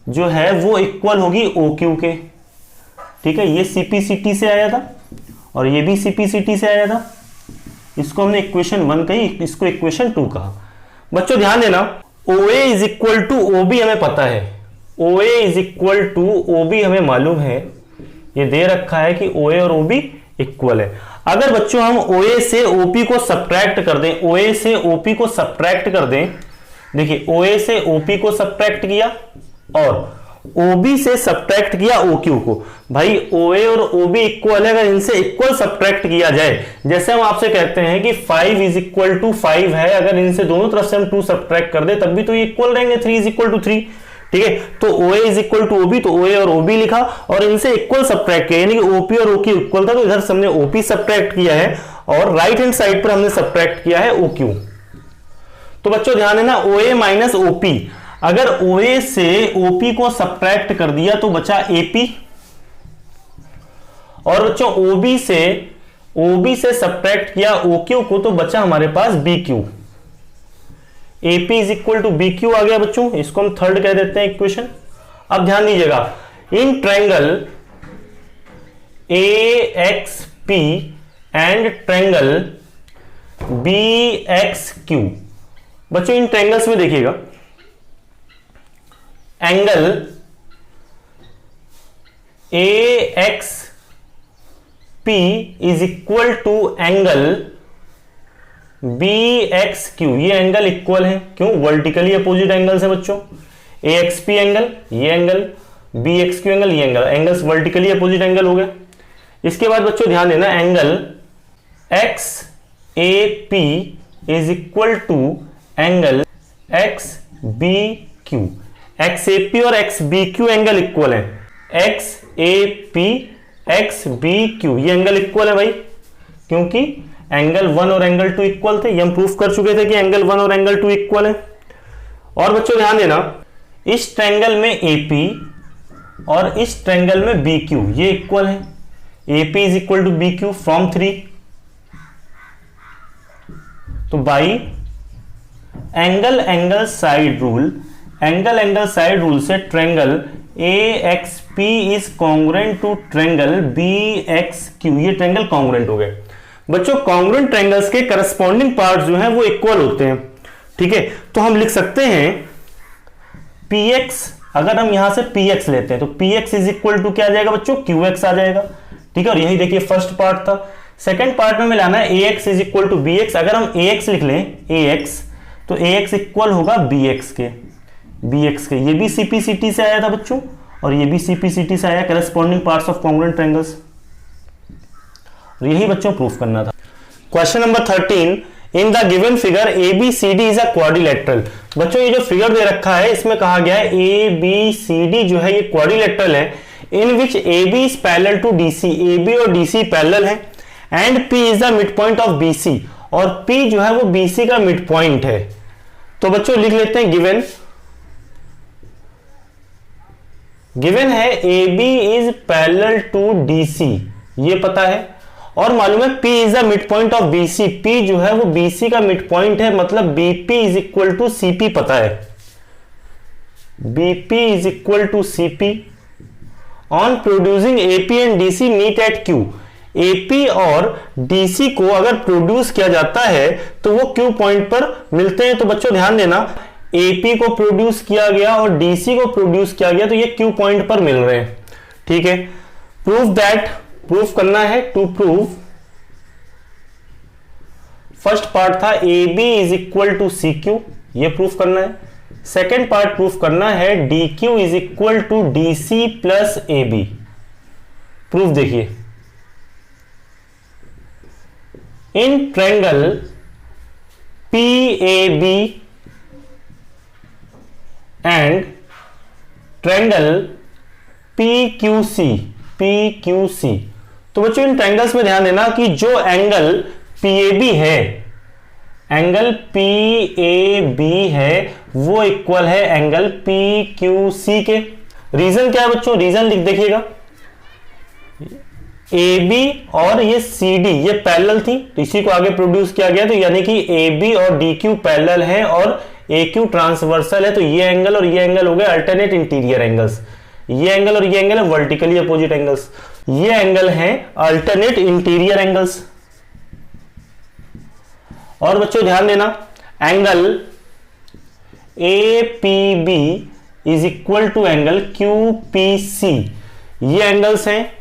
जो है वो इक्वल होगी OQ के, ठीक है। ये CPCT से आया था और ये भी CPCT से आया था, इसको हमने इक्वेशन 1 कही, इसको इक्वेशन 2 कहा। बच्चों ध्यान देना, OA is equal to OB हमें पता है, OA is equal to OB हमें मालूम है, ये दे रखा है कि OA और OB इक्वल है। अगर बच्चों हम OA से OP को सब्ट्रैक्ट कर दें, OA से OP को सब्ट्रैक्ट कर दें, देखिए OA से OP को सब्ट्रैक्ट किया और OB से सब्ट्रैक्ट किया OQ को, भाई OA और OB इक्वल है, अगर इनसे इक्वल सब्ट्रैक्ट किया जाए, जैसे हम आपसे कहते हैं कि 5 इज इक्वल टू 5 है, अगर इनसे दोनों तरफ से हम 2 सब्ट्रैक्ट कर दे तब भी तो ये इक्वल रहेंगे, 3 इज इक्वल टू 3, ठीक है। तो OA is equal to OB, तो OA और OB लिखा और इनसे इक्वल सब्ट्रैक्ट किया, यानी कि OP और OQ इक्वल था, तो इधर से हमने OP सब्ट्रैक्ट किया है और राइट हैंड साइड पर हमने सब्ट्रैक्ट किया है OQ। तो बच्चों ध्यान देना, OA माइनस OP, अगर OA से OP को सब्ट्रैक्ट कर दिया तो बचा AP, और बच्चों OB से सब्ट्रैक्ट किया OQ को तो बचा हमारे पास BQ, AP is equal to BQ आ गया बच्चों, इसको हम थर्ड कह देते हैं इक्वेशन। अब ध्यान दीजिएगा, in triangle AXP and triangle BXQ, बच्चों इन ट्रायंगल्स में देखिएगा, angle AXP is equal to angle B X Q, ये एंगल इक्वल है, क्यों? वर्टिकली अपोजिट एंगल्स है बच्चों। ए एक्स पी एंगल, ये angle, B X Q angle, ये angle, angles vertically opposite angle हो गए। इसके बाद बच्चों ध्यान देना, angle X A P is equal to angle X B Q. X A P और X B Q angle equal है, X A P X B Q, ये एंगल इक्वल है भाई, क्योंकि एंगल 1 और एंगल 2 इक्वल थे। ये हम प्रूफ कर चुके थे कि एंगल 1 और एंगल 2 इक्वल है। और बच्चों ध्यान देना, इस ट्रायंगल में AP और इस ट्रायंगल में BQ ये इक्वल है। AP is equal to BQ from 3। तो by angle angle side rule, angle angle side rule से triangle AXP is congruent to triangle BXQ, ये ट्रायंगल कॉन्ग्रुएंट हो गए। बच्चों कॉन्ग्रुएंट ट्रायंगल्स के करस्पॉन्डिंग पार्ट्स जो हैं वो इक्वल होते हैं, ठीक है। तो हम लिख सकते हैं PX, अगर हम यहां से PX लेते हैं तो PX इज इक्वल टू क्या आ जाएगा बच्चों? QX आ जाएगा, ठीक है। और यही देखिए फर्स्ट पार्ट था। सेकंड पार्ट में मिलाना है AX is equal to BX। अगर हम AX लिख लें AX, तो AX इक्वल होगा BX के, ये भी CPCT से आया था बच्चों, और ये भी CPCT से आया, corresponding parts of congruent triangles. यही बच्चों प्रूफ करना था। Question number 13, in the given figure ABCD इज अ क्वाड्रिलेटरल। बच्चों ये जो फिगर दे रखा है इसमें कहा गया है ABCD जो है ये क्वाड्रिलेटरल है, in which AB is parallel to DC, AB और DC पैरेलल है, and P is the mid point of BC, और P जो है वो BC का मिड पॉइंट है। तो बच्चों लिख लेते हैं गिवन है AB is parallel to DC, ये पता है, और मालूम है P is the mid point of BC, P जो है वो BC का मिड पॉइंट है, मतलब BP is equal to CP पता है, BP is equal to CP। On producing AP and DC meet at Q, AP और DC को अगर प्रोड्यूस किया जाता है तो वो Q पॉइंट पर मिलते हैं। तो बच्चों ध्यान देना, AP को प्रोड्यूस किया गया और DC को प्रोड्यूस किया गया, तो ये Q पॉइंट पर मिल रहे हैं, ठीक है। प्रूफ दैट, प्रूफ करना है, टू प्रूव, फर्स्ट पार्ट था AB is equal to CQ, ये प्रूफ करना है। सेकेंड पार्ट प्रूफ करना है DQ is equal to DC plus AB। Proof देखिए, in triangle PAB and triangle PQC, तो बच्चों इन ट्रायंगल्स में ध्यान देना कि जो एंगल PAB है, एंगल PAB है वो इक्वल है एंगल PQC के। रीजन क्या है बच्चों? रीजन लिख देखिएगा, AB और ये CD ये पैरेलल थी, तो इसी को आगे प्रोड्यूस किया गया, तो यानी कि AB और DQ पैरेलल है और AQ ट्रांसवर्सल है, तो ये एंगल और ये एंगल हो गए अल्टरनेट इंटीरियर एंगल्स। ये एंगल और ये एंगल है वर्टिकली अपोजिट एंगल्स, ये एंगल है अल्टरनेट इंटीरियर एंगल्स। और बच्चों ध्यान देना, angle APB is equal to angle QPC, ये एंगल्स हैं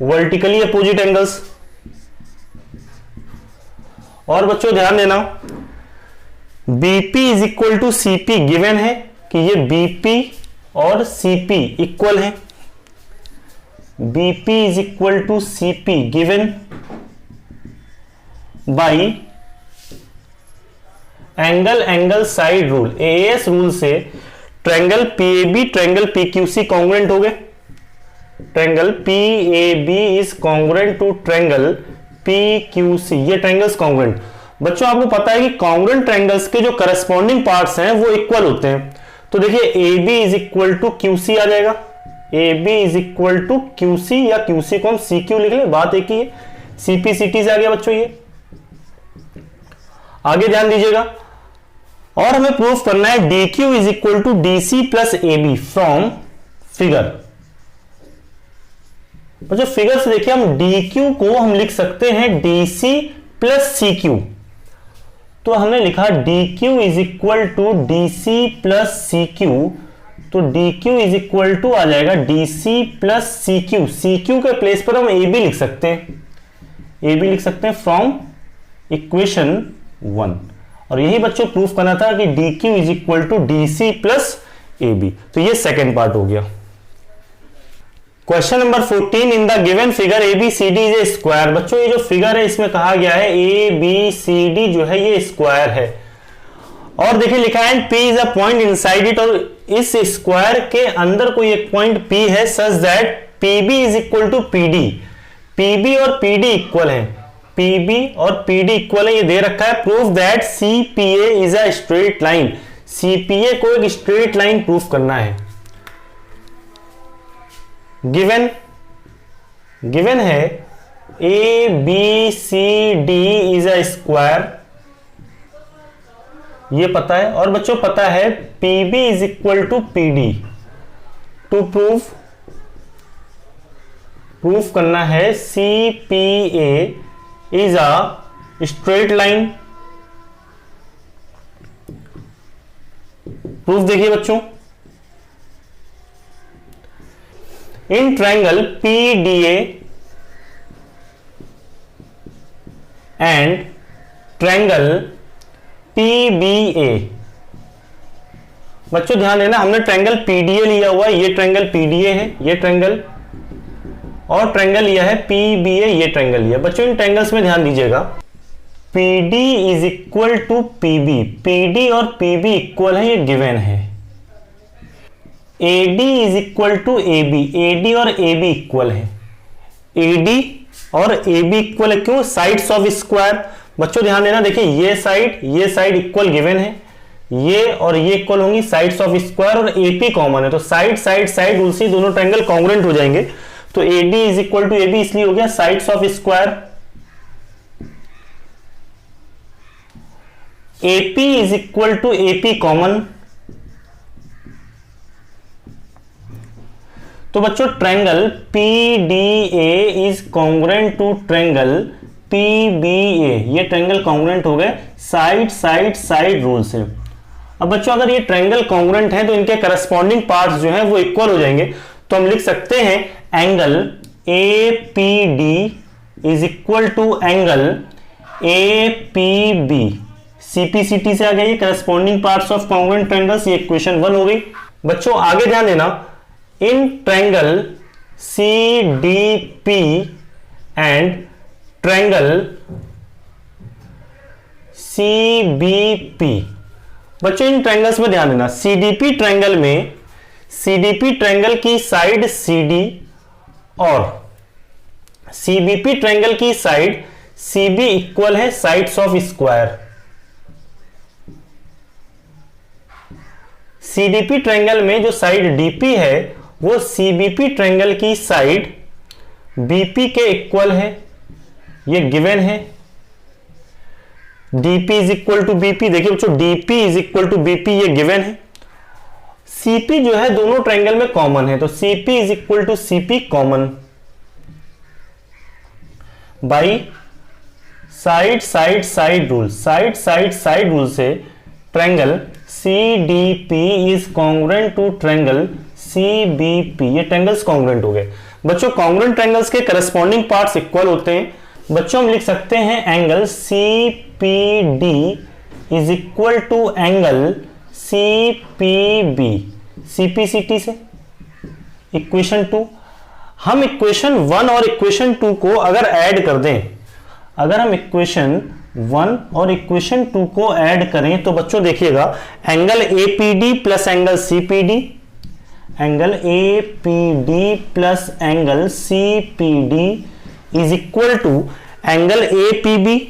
वर्टिकली अपोजिट एंगल्स। और बच्चों ध्यान देना, BP is equal to CP given है कि ये BP और CP इक्वल है, BP is equal to CP given by angle angle side rule, AS rule से triangle PAB triangle PQC congruent हो गए, triangle PAB is congruent to triangle PQC, ये triangles congruent. बच्चों आपको पता है कि कॉन्ग्रुएंट ट्रायंगल्स के जो करस्पॉन्डिंग पार्ट्स हैं वो इक्वल होते हैं, तो देखिए AB is equal to QC आ जाएगा, AB is equal to QC, या QC को हम CQ लिख ले, बात एक ही है, CPCT से आ गया बच्चों ये। आगे ध्यान दीजिएगा, और हमें प्रूफ करना है DQ is equal to DC plus AB from figure. बच्चों फिगर से देखिए, हम DQ को हम लिख सकते हैं DC प्लस CQ, तो हमने लिखा DQ is equal to DC plus CQ, तो DQ इज इक्वल टू आ जाएगा DC प्लस CQ, CQ के प्लेस पर हम AB लिख सकते हैं, AB लिख सकते हैं फ्रॉम इक्वेशन 1। और यही बच्चों प्रूफ करना था कि D Q is equal to D C plus A B. तो ये सेकेंड पार्ट हो गया। Question number 14, in the given figure A B C D is a square. बच्चों ये जो फिगर है इसमें कहा गया है ए बी सी डी जो है ये स्क्वायर है, और देखिए लिखा है P is a point inside it, और इस स्क्वायर के अंदर कोई एक पॉइंट P है such that PB is equal to PD। PB और PD इक्वल है, PB और PD इक्वल है, ये दे रखा है। Proof that CPA is a straight line. CPA को एक स्ट्रेट लाइन प्रूफ करना है। गिवन है ABCD इज अ स्क्वायर, ये पता है, और बच्चों पता है PB is equal to PD। To proof करना है CPA is a straight line. Proof देखिए बच्चों, इन triangle PDA and triangle PBA। बच्चों ध्यान देना, हमने ट्रायंगल PDA लिया हुआ है, ये ट्रायंगल PDA है, ये ट्रायंगल, और ट्रायंगल लिया है PBA, ये ट्रायंगल लिया। बच्चों इन ट्रायंगल्स में ध्यान दीजिएगा, PD is equal to PB, PD और PB इक्वल है, ये गिवन है। AD is equal to AB, AD और AB इक्वल है, AD और AB इक्वल है, क्यों? Sides of square. बच्चों ध्यान देना, देखिए ये साइड इक्वल गिवन है, ये और ये इक्वल होंगी साइड्स ऑफ स्क्वायर, और AP कॉमन है, तो साइड रूल से दोनों ट्रायंगल कॉन्ग्रुएंट हो जाएंगे। तो AD is equal to AB इसलिए हो गया sides of square. AP is equal to AP common. तो बच्चों triangle PDA is congruent to triangle PBA, ये ट्रायंगल कॉन्ग्रुएंट हो गए साइड रूल से। अब बच्चों अगर ये ट्रायंगल कॉन्ग्रुएंट है तो इनके करस्पॉन्डिंग पार्ट्स जो हैं वो इक्वल हो जाएंगे। तो हम लिख सकते हैं angle APD is equal to angle APB। CPCT से आ गया ये corresponding parts of congruent triangles, ये इक्वेशन 1 हो गई। बच्चों आगे ध्यान देना, in triangle CDP and triangle CBP। बच्चों इन ट्रायंगल्स में ध्यान देना, CDP ट्रायंगल में CDP ट्रायंगल की साइड CD और CBP ट्रायंगल की साइड CB इक्वल है sides of square. CDP triangle में जो साइड DP है वो CBP ट्रायंगल की साइड BP के इक्वल है, ये गिवन है। DP is equal to BP, देखिए बच्चों DP is equal to BP, ये गिवन है। CP जो है दोनों ट्रायंगल में कॉमन है, तो CP is equal to CP common by side rule से triangle CDP is congruent to triangle CBP, ये ट्रायंगल्स कॉन्ग्रुएंट हो गए। बच्चों कॉन्ग्रुएंट ट्रायंगल्स के करस्पॉन्डिंग पार्ट्स इक्वल होते हैं। बच्चों हम लिख सकते हैं angle CPD is equal to angle CPB, CPCT से। इक्वेशन 2, हम इक्वेशन 1 और इक्वेशन 2 को अगर ऐड कर दें, अगर हम इक्वेशन 1 और इक्वेशन 2 को ऐड करें तो बच्चों देखिएगा angle APD plus angle CPD, angle APD plus angle CPD is equal to angle APB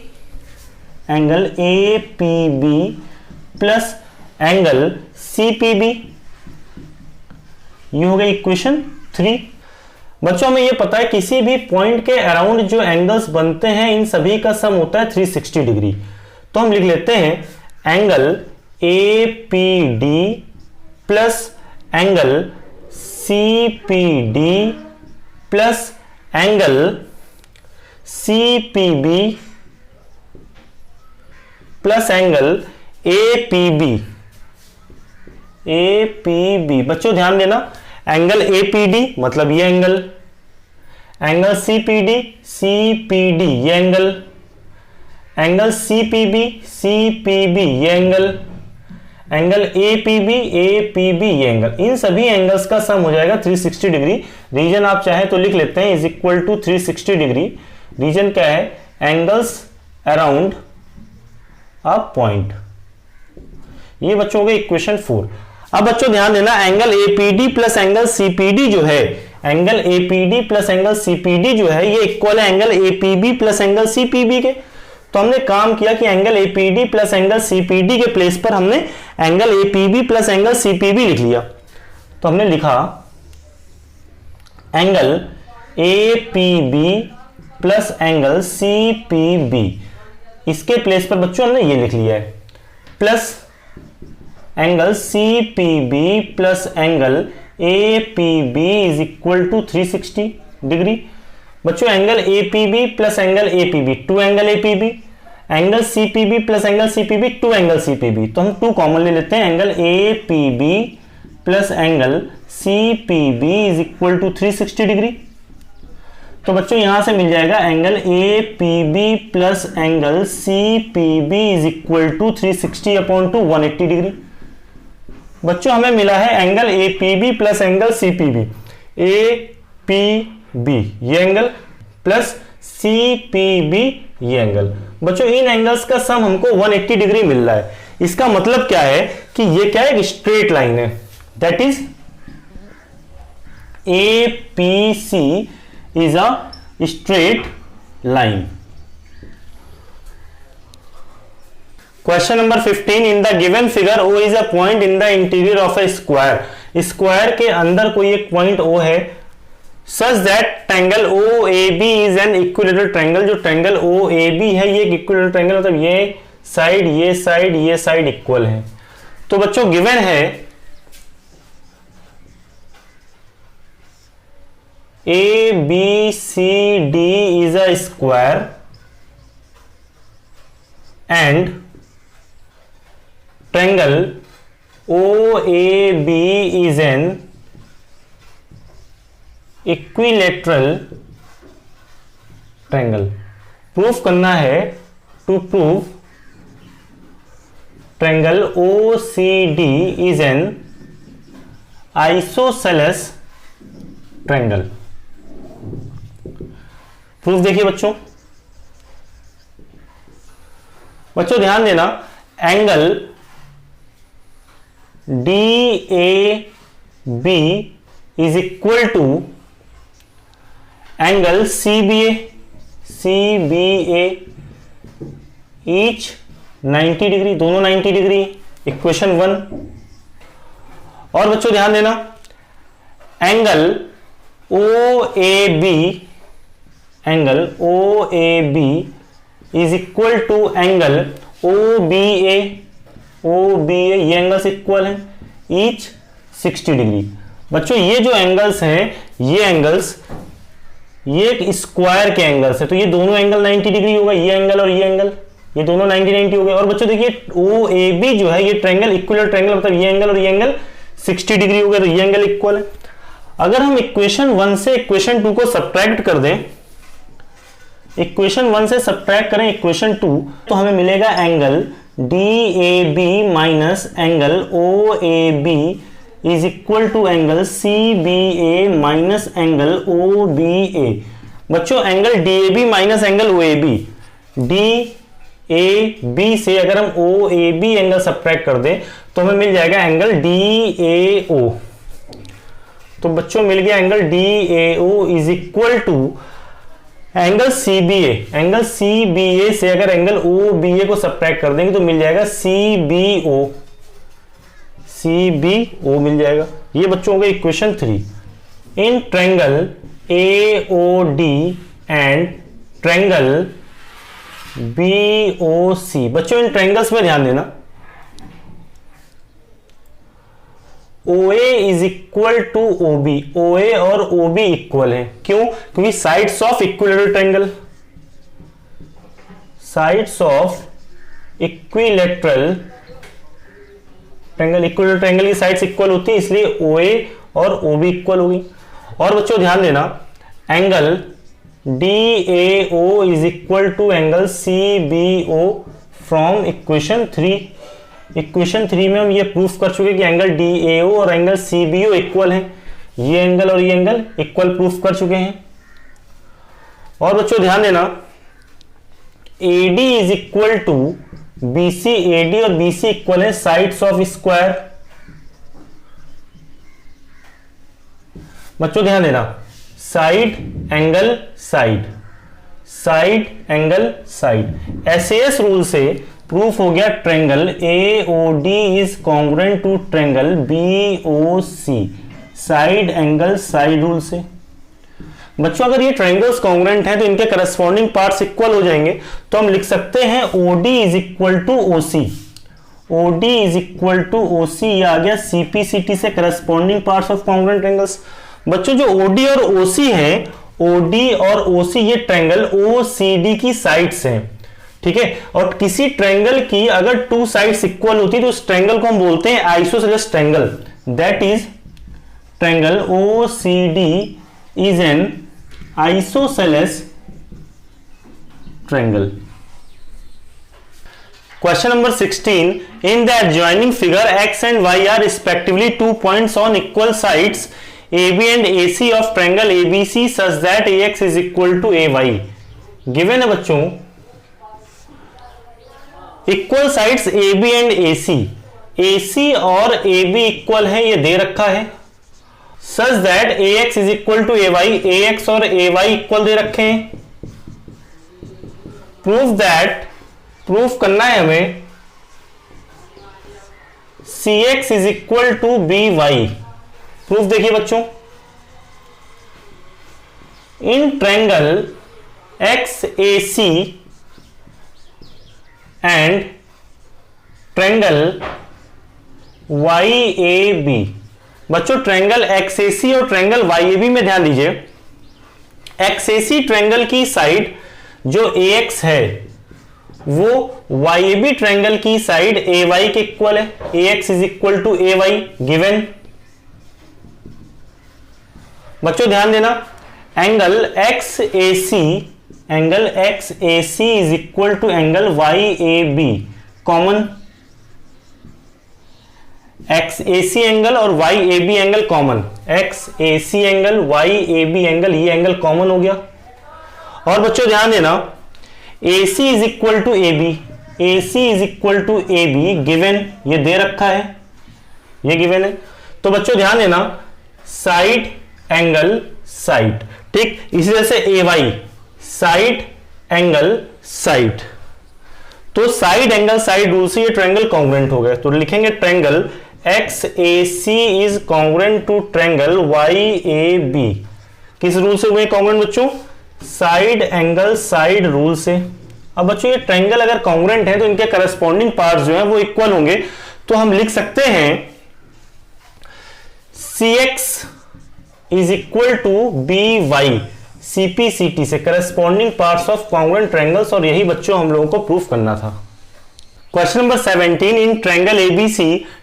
plus angle CPB, ये हो गई इक्वेशन 3। बच्चों हमें ये पता है किसी भी पॉइंट के अराउंड जो एंगल्स बनते हैं इन सभी का सम होता है 360 डिग्री। तो हम लिख लेते हैं angle APD plus angle CPD plus angle CPB plus angle APB। बच्चों ध्यान देना, एंगल APD मतलब ये एंगल CPD ये एंगल CPB ये एंगल APB ये एंगल, इन सभी एंगल्स का सम हो जाएगा 360 डिग्री। रीजन आप चाहे तो लिख लेते हैं is equal to 360 degree. Reason क्या है? Angles around a point. ये बच्चों हो गए इक्वेशन 4। अब बच्चों ध्यान देना, angle APD plus angle CPD जो है, angle APD plus angle CPD जो है ये इक्वल है angle APB plus angle CPB के। तो हमने काम किया कि angle APD plus angle CPD के प्लेस पर हमने angle APB plus angle CPB लिख लिया। तो हमने लिखा angle APB plus angle CPB, इसके प्लेस पर बच्चों हमने ये लिख लिया है, plus angle CPB plus angle APB is equal to 360 degree. बच्चों angle APB plus angle APB, two angle APB, angle CPB plus angle CPB, two angle CPB। तो हम टू कॉमन ले लेते हैं, angle APB plus angle CPB is equal to 360 degree. तो बच्चों यहां से मिल जाएगा angle APB plus angle CPB is equal to 360 upon two 180 degree. बच्चों हमें मिला है angle APB plus angle CPB, APB ये एंगल प्लस CPB ये एंगल। बच्चों इन एंगल्स का सम हमको 180 डिग्री मिल रहा है। इसका मतलब क्या है कि ये क्या है? एक स्ट्रेट लाइन है, that is APC is a straight line. Question number 15, in the given figure O is a point in the interior of A square. Square के अंदर कोई एक पॉइंट O है, such that triangle OAB is an equilateral triangle. जो triangle OAB है ये एक equilateral triangle, मतलब ये साइड इक्वल है। तो बच्चों गिवन है ABCD इज अ स्क्वायर एंड triangle OAB is an equilateral triangle। Proof करना है, to prove triangle OCD is an isosceles triangle। Proof देखिए बच्चों ध्यान देना, angle DAB is equal to angle CBA each 90 degree, दोनों 90 डिग्री, इक्वेशन 1। और बच्चों ध्यान देना, angle OAB is equal to angle OBA ये एंगल्स इक्वल हैं, ईच 60 डिग्री। बच्चों ये जो एंगल्स हैं, ये एंगल्स ये एक स्क्वायर के एंगल्स है, तो ये दोनों एंगल 90 डिग्री होगा, ये एंगल और ये एंगल, ये दोनों 90 हो गए। और बच्चों देखिए OAB जो है ये ट्रायंगल इक्विलैटरल ट्रायंगल, मतलब ये एंगल और ये एंगल 60 डिग्री हो गए, तो ये एंगल इक्वल है। अगर हम इक्वेशन 1 से इक्वेशन 2 को सब्ट्रैक्ट कर दें, इक्वेशन 1 से सब्ट्रैक्ट करें इक्वेशन 2, तो हमें मिलेगा angle DAB minus angle OAB is equal to angle CBA minus angle OBA। बच्चों angle DAB minus angle OAB, DAB से अगर हम OAB एंगल सब्ट्रैक्ट कर दें तो हमें मिल जाएगा एंगल DAO। तो बच्चों मिल गया angle DAO is equal to angle CBA। Angle CBA से अगर एंगल OBA को सब्ट्रैक्ट कर देंगे तो मिल जाएगा CBO मिल जाएगा। ये बच्चों का equation 3। In triangle AOD and triangle BOC, बच्चों इन ट्रायंगल्स में ध्यान देना, OA is equal to OB, OA और OB इक्वल है। क्यों? क्योंकि sides of equilateral triangle, sides of equilateral triangle, equilateral triangle की साइड्स इक्वल होती है, इसलिए OA और OB इक्वल होगी। और बच्चों ध्यान देना, angle DAO is equal to angle CBO from equation 3। Equation 3 में हम ये प्रूफ कर चुके कि एंगल DAO और एंगल CBO इक्वल है। ये एंगल और ये एंगल इक्वल प्रूफ कर चुके हैं। और बच्चों ध्यान देना, AD is equal to BC, AD और BC इक्वल है साइड्स ऑफ स्क्वायर। बच्चों ध्यान देना, side angle side, side angle side, SAS rule से प्रूफ हो गया triangle AOD is congruent to triangle BOC, side angle side rule से। बच्चों अगर ये ट्रायंगल्स कॉन्ग्रुएंट हैं तो इनके करस्पॉन्डिंग पार्ट्स इक्वल हो जाएंगे, तो हम लिख सकते हैं OD is equal to OC, OD is equal to OC, ये आ गया CPCT से corresponding parts of congruent triangles. बच्चों जो OD और OC है, OD और OC ये ट्रायंगल OCD की साइड्स हैं, ठीक है। और किसी ट्रायंगल की अगर टू साइड्स इक्वल होती है तो उस ट्रायंगल को हम बोलते हैं isosceles triangle, that is triangle OCD is an isosceles triangle. Question number 16. In the adjoining figure, X and Y are respectively 2 points on equal sides AB and AC of triangle ABC such that AX is equal to AY. Given है बच्चों equal sides AB and AC, AC और AB equal है, ये दे रखा है। Such that AX is equal to AY, AX और AY equal दे रखे हैं। प्रूफ दैट, प्रूफ करना है हमें CX is equal to BY। Proof देखिए बच्चों, इन triangle XAC and triangle YAB, बच्चों ट्रायंगल XAC और ट्रायंगल YAB में ध्यान दीजिए, XAC ट्रायंगल की साइड जो AX है वो YAB ट्रायंगल की साइड AY के इक्वल है, AX is equal to AY given. बच्चों ध्यान देना, angle XAC is equal to angle YAB common, XAC angle और YAB angle common, XAC angle YAB angle, ये एंगल कॉमन हो गया। और बच्चों ध्यान देना, AC is equal to AB, AC is equal to AB given, ये दे रखा है, ये गिवन है। तो बच्चों ध्यान देना, साइड एंगल साइड, ठीक। इसी तरह से AY साइड एंगल साइड, तो साइड एंगल साइड रूल से ये ट्रायंगल कॉन्ग्रुएंट हो गए। तो लिखेंगे triangle XAC is congruent to triangle YAB। किस रूल से हुए कॉन्ग्रुएंट बच्चों? साइड एंगल साइड रूल से। अब बच्चों ये ट्रायंगल अगर कॉन्ग्रुएंट है तो इनके करस्पॉन्डिंग पार्ट्स जो है वो इक्वल होंगे, तो हम लिख सकते हैं CX is equal to BY, CPCT से corresponding parts of congruent triangles, और यही बच्चों हम लोगों को प्रूफ करना था। Question number 17, in triangle ABC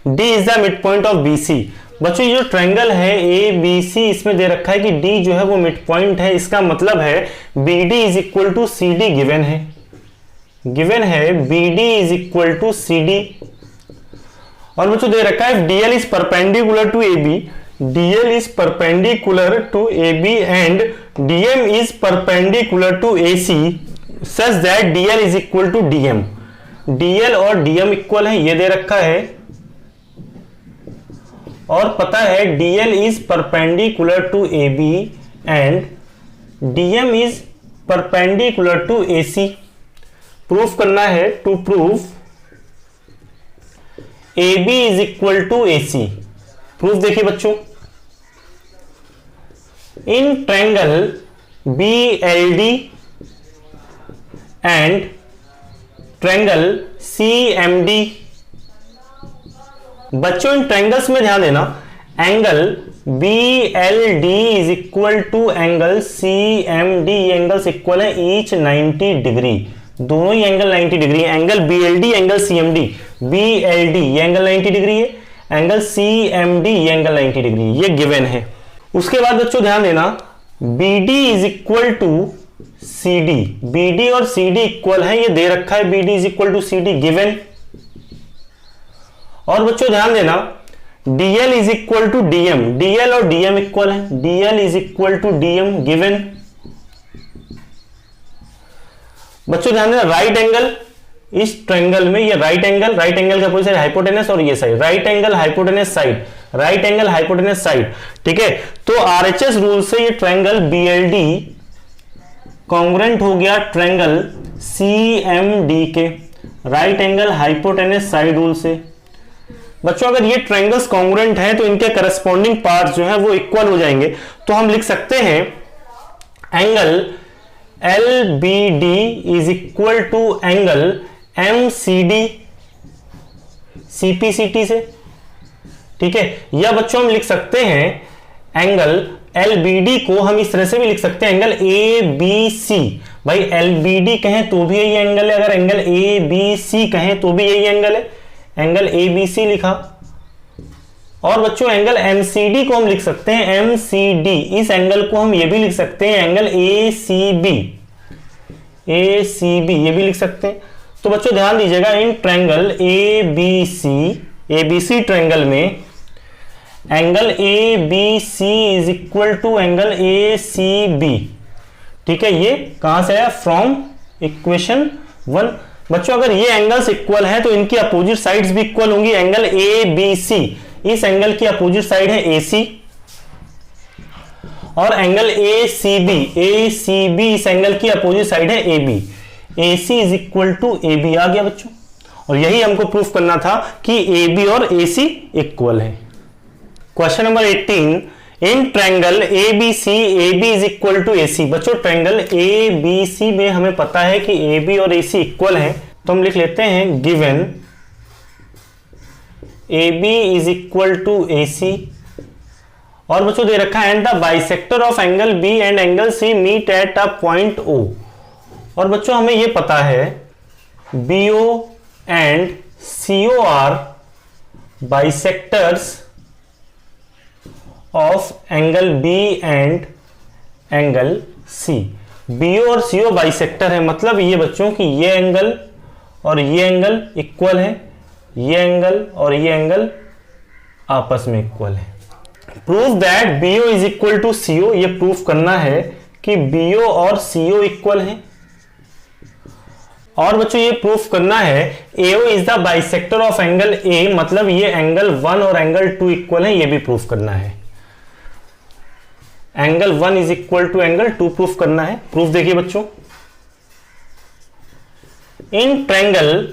D is the mid point of BC। बच्चों ये जो ट्रायंगल है ABC, इसमें दे रखा है कि D जो है वो मिड पॉइंट है, इसका मतलब है BD is equal to CD given है, गिवन है BD is equal to CD। और बच्चों दे रखा है DL is perpendicular to AB, DL is perpendicular to AB and DM is perpendicular to AC such that DL is equal to DM। DL और DM equal है, ये दे रखा है, और पता है DL is perpendicular to AB and DM is perpendicular to AC। Proof करना है, to proof AB is equal to AC। Proof देखिए बच्चों, इन triangle BLD and triangle CMD। बच्चों इन ट्रायंगल्स में ध्यान देना, angle BLD is equal to angle CMD, angles equal है each 90 degree, दोनों ही angle 90 degree. Angle BLD angle CMD, BLD ये एंगल 90 डिग्री है, एंगल CMD ये एंगल 90 डिग्री, ये गिवन है। उसके बाद बच्चों ध्यान देना, BD is equal to C D, B D और सी डी इक्वल है, ये दे रखा है B D is equal to C D given. और बच्चों ध्यान देना DL is equal to DM, DL और DM इक्वल है, DL is equal to DM given. बच्चों ध्यान देना राइट एंगल, इस ट्रायंगल में ये राइट एंगल का अपोजिट साइड हाइपोटेनस और ये side right angle hypotenuse side, right angle hypotenuse side, ठीक है। तो RHS रूल से ये ट्रायंगल BLD कॉन्ग्रुएंट हो गया ट्रायंगल CMD के right angle hypotenuse side rule से। बच्चों अगर ये ट्रायंगल्स कॉन्ग्रुएंट है तो इनके करस्पॉन्डिंग पार्ट्स जो है वो इक्वल हो जाएंगे। तो हम लिख सकते हैं angle LBD is equal to angle MCD CPCT से, ठीक है। या बच्चों हम लिख सकते हैं एंगल LBD को हम इस तरह से भी लिख सकते हैं एंगल ABC। भाई LBD कहें तो भी यही एंगल है, अगर एंगल ABC कहें तो भी यही एंगल है, एंगल ABC लिखा। और बच्चों एंगल MCD को हम लिख सकते हैं MCD, इस एंगल को हम ये भी लिख सकते हैं एंगल ACB ये भी लिख सकते हैं। तो बच्चों ध्यान दीजिएगा इन ट्रायंगल ABC ट्रायंगल में angle ABC is equal to angle ACB, ठीक है। ये कहां से आया? From equation 1। बच्चों अगर ये एंगल्स इक्वल है तो इनकी अपोजिट साइड्स भी इक्वल होंगी। एंगल ABC, इस एंगल की अपोजिट साइड है AC और एंगल ACB इस एंगल की अपोजिट साइड है AB। AC is equal to AB आ गया बच्चों, और यही हमको प्रूफ करना था कि AB और AC इक्वल है। Question number 18, in triangle ABC AB is equal to AC। बच्चों ट्रायंगल ABC में हमें पता है कि AB और AC इक्वल है, तो हम लिख लेते हैं given AB is equal to AC। और बच्चों दे रखा है and the bisector of angle B and angle C meet at a point O। और बच्चों हमें यह पता है BO and CO are bisectors of angle B and angle C। BO और CO बाइसेक्टर है, मतलब ये बच्चों कि ये एंगल और ये एंगल इक्वल है, ये एंगल और ये एंगल आपस में इक्वल है। Proof that BO is equal to CO, ये प्रूफ करना है कि BO और CO इक्वल है। और बच्चों ये प्रूफ करना है AO is the bisector of angle A, मतलब ये एंगल 1 और एंगल 2 इक्वल है, ये भी प्रूफ करना है। Angle 1 is equal to angle 2 proof करना है। प्रूफ देखिए बच्चों, इन ट्रायंगल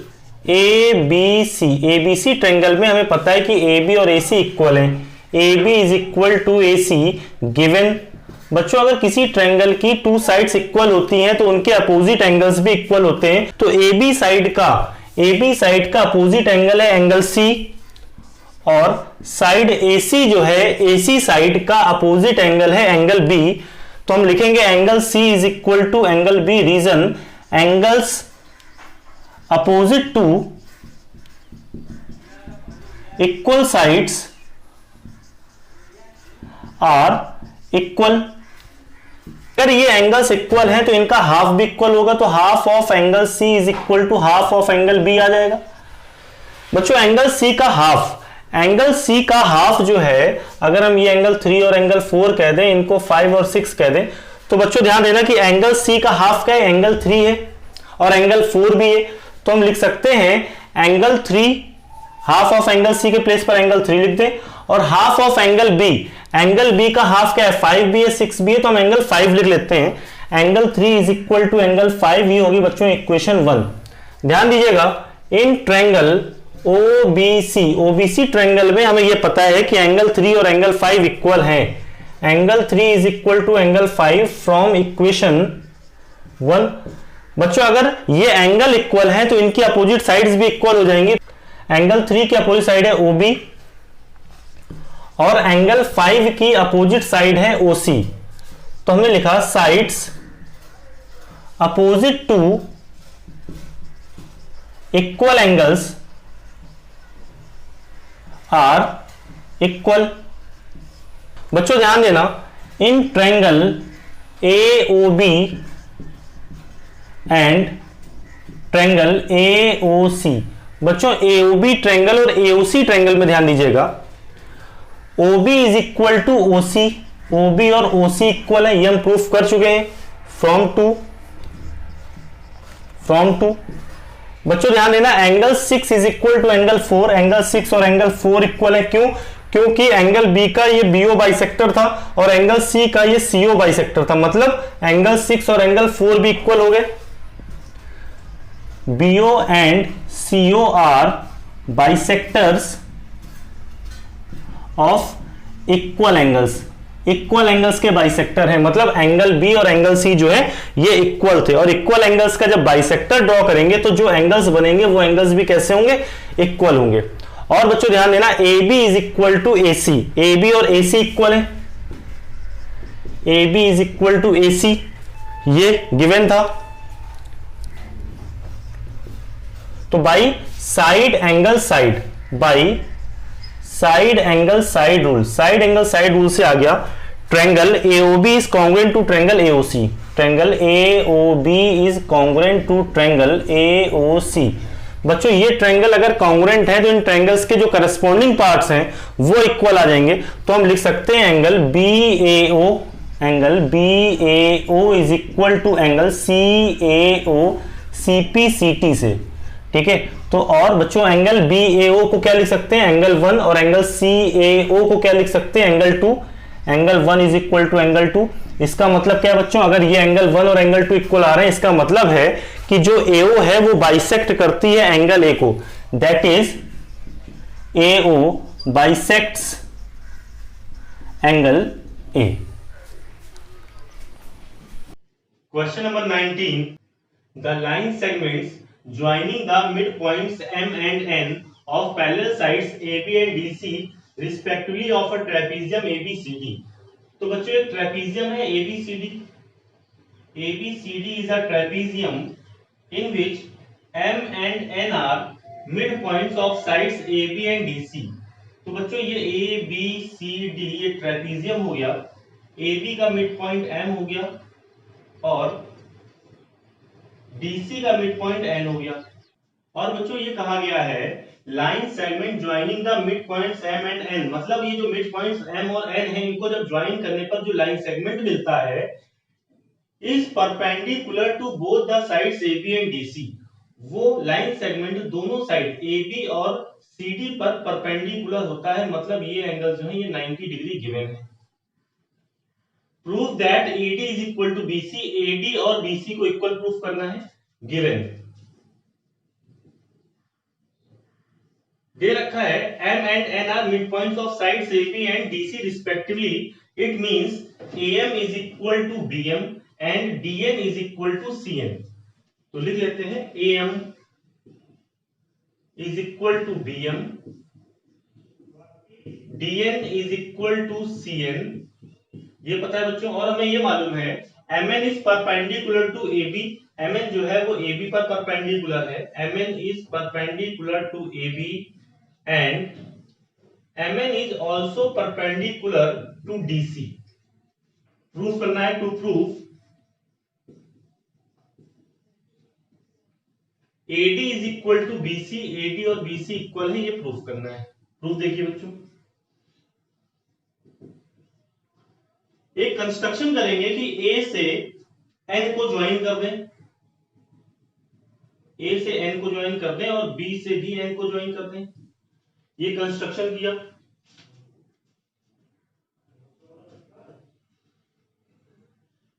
ABC ट्रायंगल में हमें पता है कि AB और AC इक्वल है, AB is equal to AC given. बच्चों अगर किसी ट्रायंगल की 2 साइड्स इक्वल होती हैं तो उनके अपोजिट एंगल्स भी इक्वल होते हैं। तो AB साइड का अपोजिट एंगल है एंगल C, और साइड AC जो है AC साइड का अपोजिट एंगल है एंगल B। तो हम लिखेंगे angle C is equal to angle B। Reason angles opposite to equal sides are equal. अगर ये एंगल्स इक्वल हैं तो इनका हाफ भी इक्वल होगा, तो half of angle C is equal to half of angle B आ जाएगा। बच्चों एंगल C का हाफ जो है, अगर हम ये एंगल 3 और एंगल 4 कह दें, इनको 5 और 6 कह दें, तो बच्चों ध्यान देना कि एंगल C का हाफ क्या है? एंगल 3 है और एंगल 4 भी है। तो हम लिख सकते हैं angle 3, half of angle C के प्लेस पर एंगल 3 लिख दें, और half of angle B, angle B का हाफ क्या है? 5 भी है 6 भी है, तो हम एंगल 5 लिख लेते हैं। Angle 3 is equal to angle 5, ये होगी बच्चों इक्वेशन 1। ध्यान दीजिएगा इन ट्रायंगल OBC ट्रायंगल में हमें यह पता है कि एंगल 3 और एंगल 5 इक्वल हैं। Angle 3 is equal to angle 5 from equation 1। बच्चों अगर ये एंगल इक्वल है तो इनकी अपोजिट साइड्स भी इक्वल हो जाएंगी। एंगल 3 की अपोजिट साइड है OB और एंगल 5 की अपोजिट साइड है OC। तो हमने लिखा sides opposite to equal angles are equal. बच्चों ध्यान देना in triangle AOB and triangle AOC। बच्चों AOB ट्रायंगल और AOC ट्रायंगल में ध्यान दीजिएगा, OB is equal to OC, OB और OC इक्वल है, ये हम प्रूफ कर चुके हैं फ्रॉम टू। बच्चों ध्यान देना, angle 6 is equal to angle 4, angle 6 और एंगल 4 इक्वल है। क्यों? क्योंकि एंगल B का ये BO बाइसेक्टर था और एंगल C का ये CO बाइसेक्टर था, मतलब एंगल 6 और एंगल 4 भी इक्वल हो गए। BO and CO are bisectors of equal angles, equal angles के बाइसेक्टर हैं, मतलब एंगल B और एंगल C जो है ये इक्वल थे, और इक्वल एंगल्स का जब बाइसेक्टर ड्रॉ करेंगे तो जो एंगल्स बनेंगे वो एंगल्स भी कैसे होंगे? इक्वल होंगे। और बच्चों ध्यान देना, AB is equal to AC, AB और AC इक्वल है, AB is equal to AC, ये गिवन था। तो by side angle side, by side angle side rule, side angle side rule से आ गया triangle AOB is congruent to triangle AOC, triangle AOB is congruent to triangle AOC। बच्चों ये triangle अगर congruent है तो इन ट्रायंगल्स के जो करस्पॉन्डिंग पार्ट्स हैं वो इक्वल आ जाएंगे। तो हम लिख सकते हैं angle BAO is equal to angle CAO CPCT से, ठीक है। तो और बच्चों एंगल BAO को क्या लिख सकते हैं? एंगल 1, और एंगल CAO को क्या लिख सकते हैं? Angle 2, angle 1 is equal to angle 2। इसका मतलब क्या है बच्चों? अगर ये एंगल 1 और एंगल 2 इक्वल आ रहे हैं, इसका मतलब है कि जो AO है वो बाइसेक्ट करती है एंगल A को, that is AO bisects angle A। Question number 19, the line segments joining the midpoints M and N of parallel sides AB and DC respectively of a trapezium ABCD। तो बच्चों एक trapezium है ABCD, ABCD is a trapezium in which M and N are midpoints of sides AB and DC। तो बच्चों ये ABCD ये trapezium हो गया, AB का मिड पॉइंट M हो गया और DC का मिड पॉइंट N हो गया। और बच्चों ये कहा गया है line segment joining the mid points M and N, मतलब ये जो मिड पॉइंट्स M और N है इनको जब ज्वाइन करने पर जो लाइन सेगमेंट मिलता है is perpendicular to both the sides AB and DC। वो लाइन सेगमेंट दोनों साइड AB और CD पर परपेंडिकुलर होता है, मतलब ये एंगल जो है ये 90 डिग्री गिवन है। Proof that AD is equal to BC, AD और BC को इक्वल प्रूफ करना है, गिवन दे रखा है M and N are midpoints of sides AB and DC respectively, it means AM is equal to BM and DN is equal to CN। तो लिख लेते हैं AM is equal to BM, DN is equal to CN, ये पता है बच्चों। और हमें ये मालूम है MN is perpendicular to AB, MN जो है वो AB पर परपेंडिकुलर है, MN is perpendicular to AB and MN is also perpendicular to DC। Proof करना है, to prove AD is equal to BC, AD और BC इक्वल है, ये प्रूफ करना है। प्रूफ देखिए बच्चों, एक कंस्ट्रक्शन करेंगे कि A से N को ज्वाइन कर दें, A से N को ज्वाइन कर दें और B से भी N को ज्वाइन कर दें, ये कंस्ट्रक्शन किया।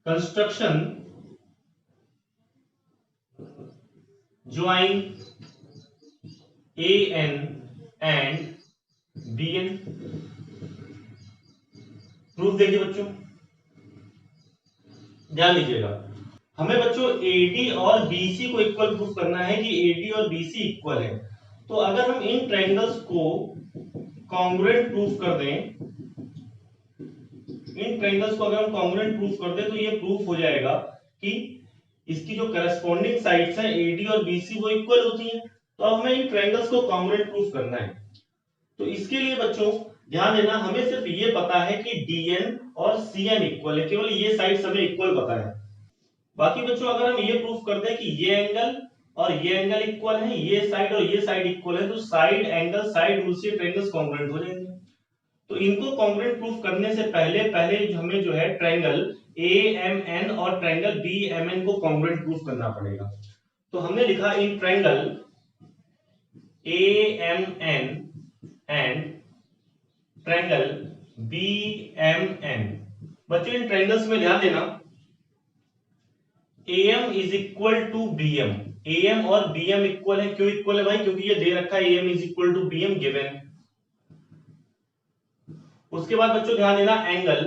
Construction join AN and BN। Proof देखिए बच्चों, ध्यान दीजिएगा, हमें बच्चों AD और BC को इक्वल प्रूफ करना है कि AD और BC इक्वल है। तो अगर हम इन ट्रायंगल्स को कॉन्ग्रुएंट प्रूफ कर दें, इन ट्रायंगल्स को अगर हम कॉन्ग्रुएंट प्रूफ कर दें तो ये प्रूफ हो जाएगा कि इसकी जो करस्पॉन्डिंग साइड्स हैं AD और BC वो इक्वल होती हैं। तो अब हमें इन ट्रायंगल्स को कॉन्ग्रुएंट प्रूफ करना है। तो इसके लिए बच्चों ध्यान देना, हमें सिर्फ ये पता है कि DN और CN इक्वल है, केवल ये साइड्स हमें इक्वल पता है। बाकी बच्चों अगर हम ये प्रूफ कर दें कि ये एंगल और ये एंगल इक्वल है, ये साइड और ये साइड इक्वल है, तो साइड एंगल साइड रूल से ट्रायंगल्स कॉन्ग्रुएंट हो जाएंगे। तो इनको कॉन्ग्रुएंट प्रूफ करने से पहले पहले हमें जो है ट्रायंगल AMN और ट्रायंगल BMN को कॉन्ग्रुएंट प्रूफ करना पड़ेगा। तो हमने लिखा in triangle AMN and triangle BMN। बच्चों इन ट्रायंगल्स में ध्यान देना AM is equal to BM, AM और BM इक्वल है। क्यों इक्वल है भाई? क्योंकि ये दे रखा है AM is equal to BM given. उसके बाद बच्चों ध्यान देना angle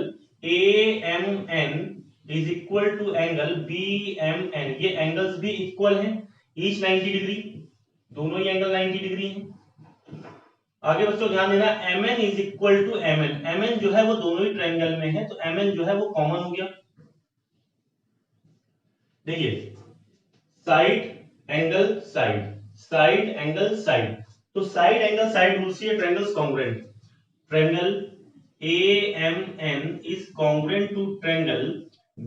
AMN is equal to angle BMN, ये एंगल्स भी इक्वल हैं, ईच 90 डिग्री, दोनों ही एंगल 90 डिग्री हैं। आगे बच्चों ध्यान देना MN is equal to MN, MN जो है वो दोनों ही ट्रायंगल में है, तो MN जो है वो कॉमन हो गया। देखिए side angle side, side angle side, तो साइड एंगल साइड रूल से triangles congruent. Triangle AMN is congruent to triangle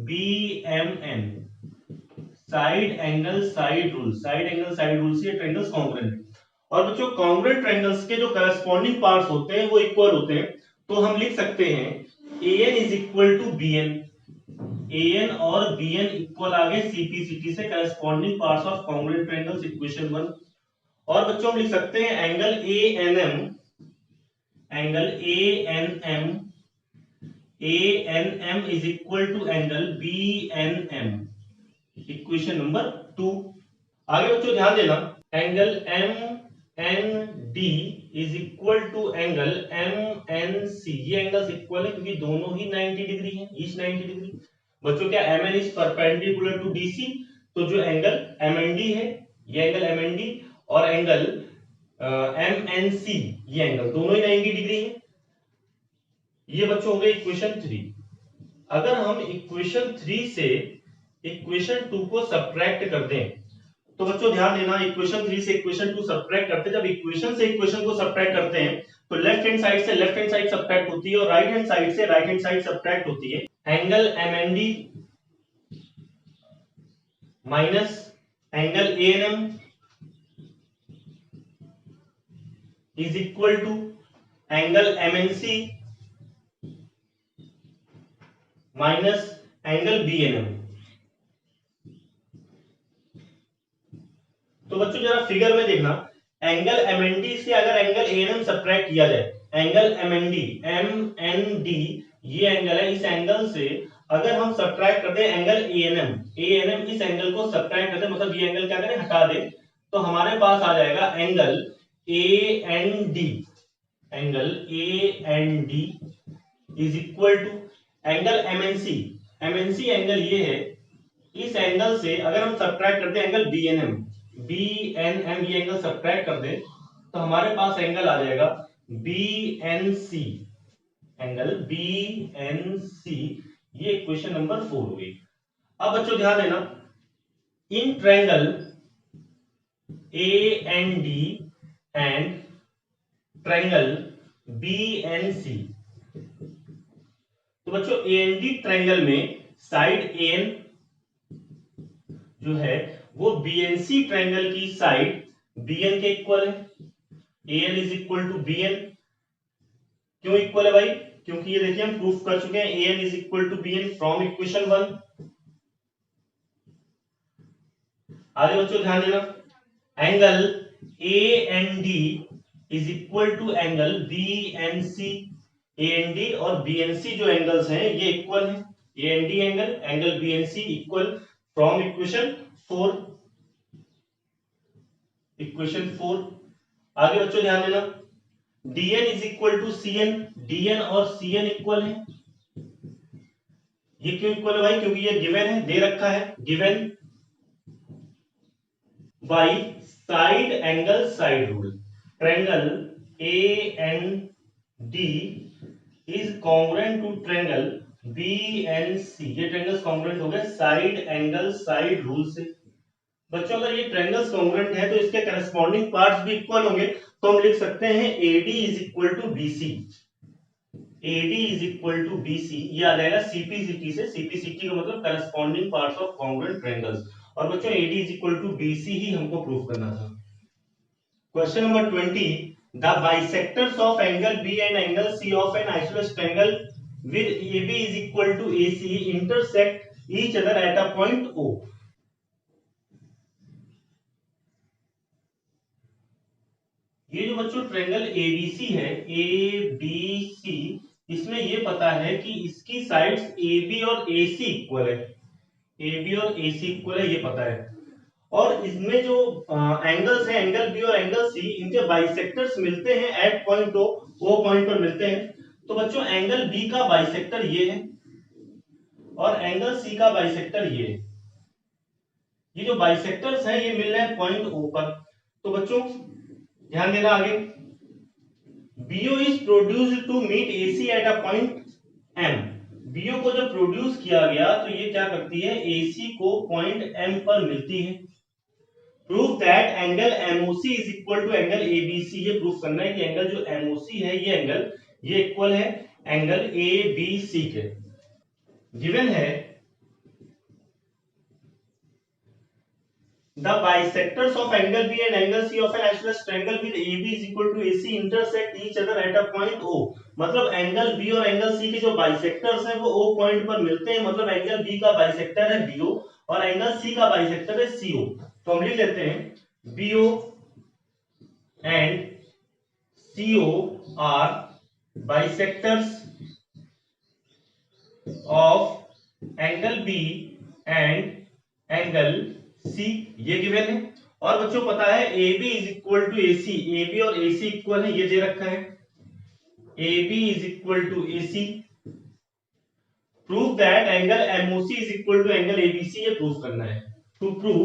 BMN, side angle side rule, side angle side rule से ट्रायंगल्स कॉन्ग्रुएंट। और बच्चों कॉन्ग्रुएंट ट्रायंगल्स के जो corresponding parts होते हैं वो इक्वल होते हैं, तो हम लिख सकते हैं AN is equal to BN, AN और BN इक्वल आ गए CPCT से, corresponding parts of congruent triangles, equation 1। और बच्चों हम लिख सकते हैं angle ANM, angle ANM is equal to angle BNM, equation number 2। आगे बच्चों ध्यान देना angle MND is equal to angle MNC, ये एंगल्स इक्वल है क्योंकि दोनों ही 90 डिग्री हैं, ईच 90 डिग्री। बच्चों क्या MN is perpendicular to DC, तो जो एंगल MND है, ये एंगल MND और एंगल MNC, ये एंगल दोनों ही 90 डिग्री है। ये बच्चों हो गए इक्वेशन 3। अगर हम इक्वेशन 3 से इक्वेशन 2 को सब्ट्रैक्ट कर दें, तो बच्चों ध्यान देना इक्वेशन 3 से इक्वेशन 2 सब्ट्रैक्ट करते हैं, जब इक्वेशन से इक्वेशन को सब्ट्रैक्ट करते हैं तो लेफ्ट हैंड साइड से लेफ्ट हैंड साइड सब्ट्रैक्ट होती है और राइट हैंड साइड से राइट हैंड साइड सब्ट्रैक्ट होती है। Angle MND minus angle ANM is equal to angle MNC minus angle BNM। तो बच्चों जरा फिगर में देखना, एंगल MND से अगर एंगल ANM सब्ट्रैक्ट किया जाए, एंगल MND ये एंगल है, इस एंगल से अगर हम सब्ट्रैक्ट कर दें एंगल ANM इस एंगल को सब्ट्रैक्ट कर दें, मतलब ये एंगल क्या करें, हटा दें, तो हमारे पास आ जाएगा angle AND is equal to angle MNC angle ये है, इस एंगल से अगर हम सब्ट्रैक्ट करते हैं एंगल BNM ये एंगल सब्ट्रैक्ट कर दे, तो हमारे पास एंगल आ जाएगा BNC, एंगल BNC, ये इक्वेशन नंबर 4 हो गई। अब बच्चों ध्यान देना in triangle AND and triangle BNC, तो बच्चों AND ट्रायंगल में साइड AN जो है वो BNC ट्रायंगल की साइड BN के इक्वल है, AN is equal to BN। क्यों इक्वल है भाई? क्योंकि ये देखिए हम प्रूफ कर चुके हैं AN is equal to BN from equation 1। आगे बच्चों ध्यान देना angle AND is equal to angle BNC, AND और BNC जो एंगल्स हैं ये इक्वल हैं, AND angle BNC equal from equation 4, equation 4। आगे बच्चों ध्यान देना DN is equal to CN, DN और CN इक्वल है। ये क्यों इक्वल है भाई? क्योंकि ये गिवन है, दे रखा है, given by side angle side rule. Triangle AND is congruent to triangle BNC, ये ट्रायंगल्स कॉन्ग्रुएंट हो गए साइड एंगल साइड रूल से। बच्चों अगर ये ट्रायंगल्स कॉन्ग्रुएंट है तो इसके करस्पॉन्डिंग पार्ट्स भी इक्वल होंगे, तो हम लिख सकते हैं AD is equal to BC, AD is equal to BC, ये आ जाएगा CPCT से। CPCT का मतलब corresponding parts of congruent triangles. और बच्चों AD is equal to BC ही हमको प्रूव करना था। Question number 20, the bisectors of angle B and angle C of an isosceles triangle with AB is equal to AC intersect each other at a point O। ये जो बच्चों triangle ABC है, ABC, इसमें ये पता है कि इसकी साइड्स AB और AC इक्वल है, AB और AC इक्वल है, ये पता है। और इसमें जो एंगल्स है, एंगल B और एंगल C, इनके बाइसेक्टर्स मिलते हैं एट पॉइंट O पॉइंट पर मिलते हैं। तो बच्चों एंगल B का बाइसेक्टर ये है और एंगल C का बाइसेक्टर ये है। ये जो बाइसेक्टर्स हैं ये मिल रहे हैं पॉइंट O पर। तो बच्चों ध्यान देना आगे, BO is produced to meet AC at a point M। BO को जब प्रोड्यूस किया गया तो ये क्या करती है, AC को पॉइंट M पर मिलती है। Prove that angle MOC is equal to angle ABC। ये प्रूफ करना है कि एंगल जो MOC है ये एंगल ये इक्वल है एंगल ABC के। गिवन है the bisectors of angle B and angle C of an isosceles triangle with AB is equal to AC intersect each other at a point O। मतलब angle B और angle C के जो bisectors हैं वो O point पर मिलते हैं। मतलब एंगल B का बाइसेक्टर है BO और एंगल C का बाइसेक्टर है CO। तो हम लिख लेते हैं BO and CO are bisectors of angle B and angle C, ये गिवन है। और बच्चों पता है AB is equal to AC, AB और AC इक्वल है, ये दे रखा है AB is equal to AC। Prove that angle MOC is equal to angle ABC, ये प्रूव करना है। To prove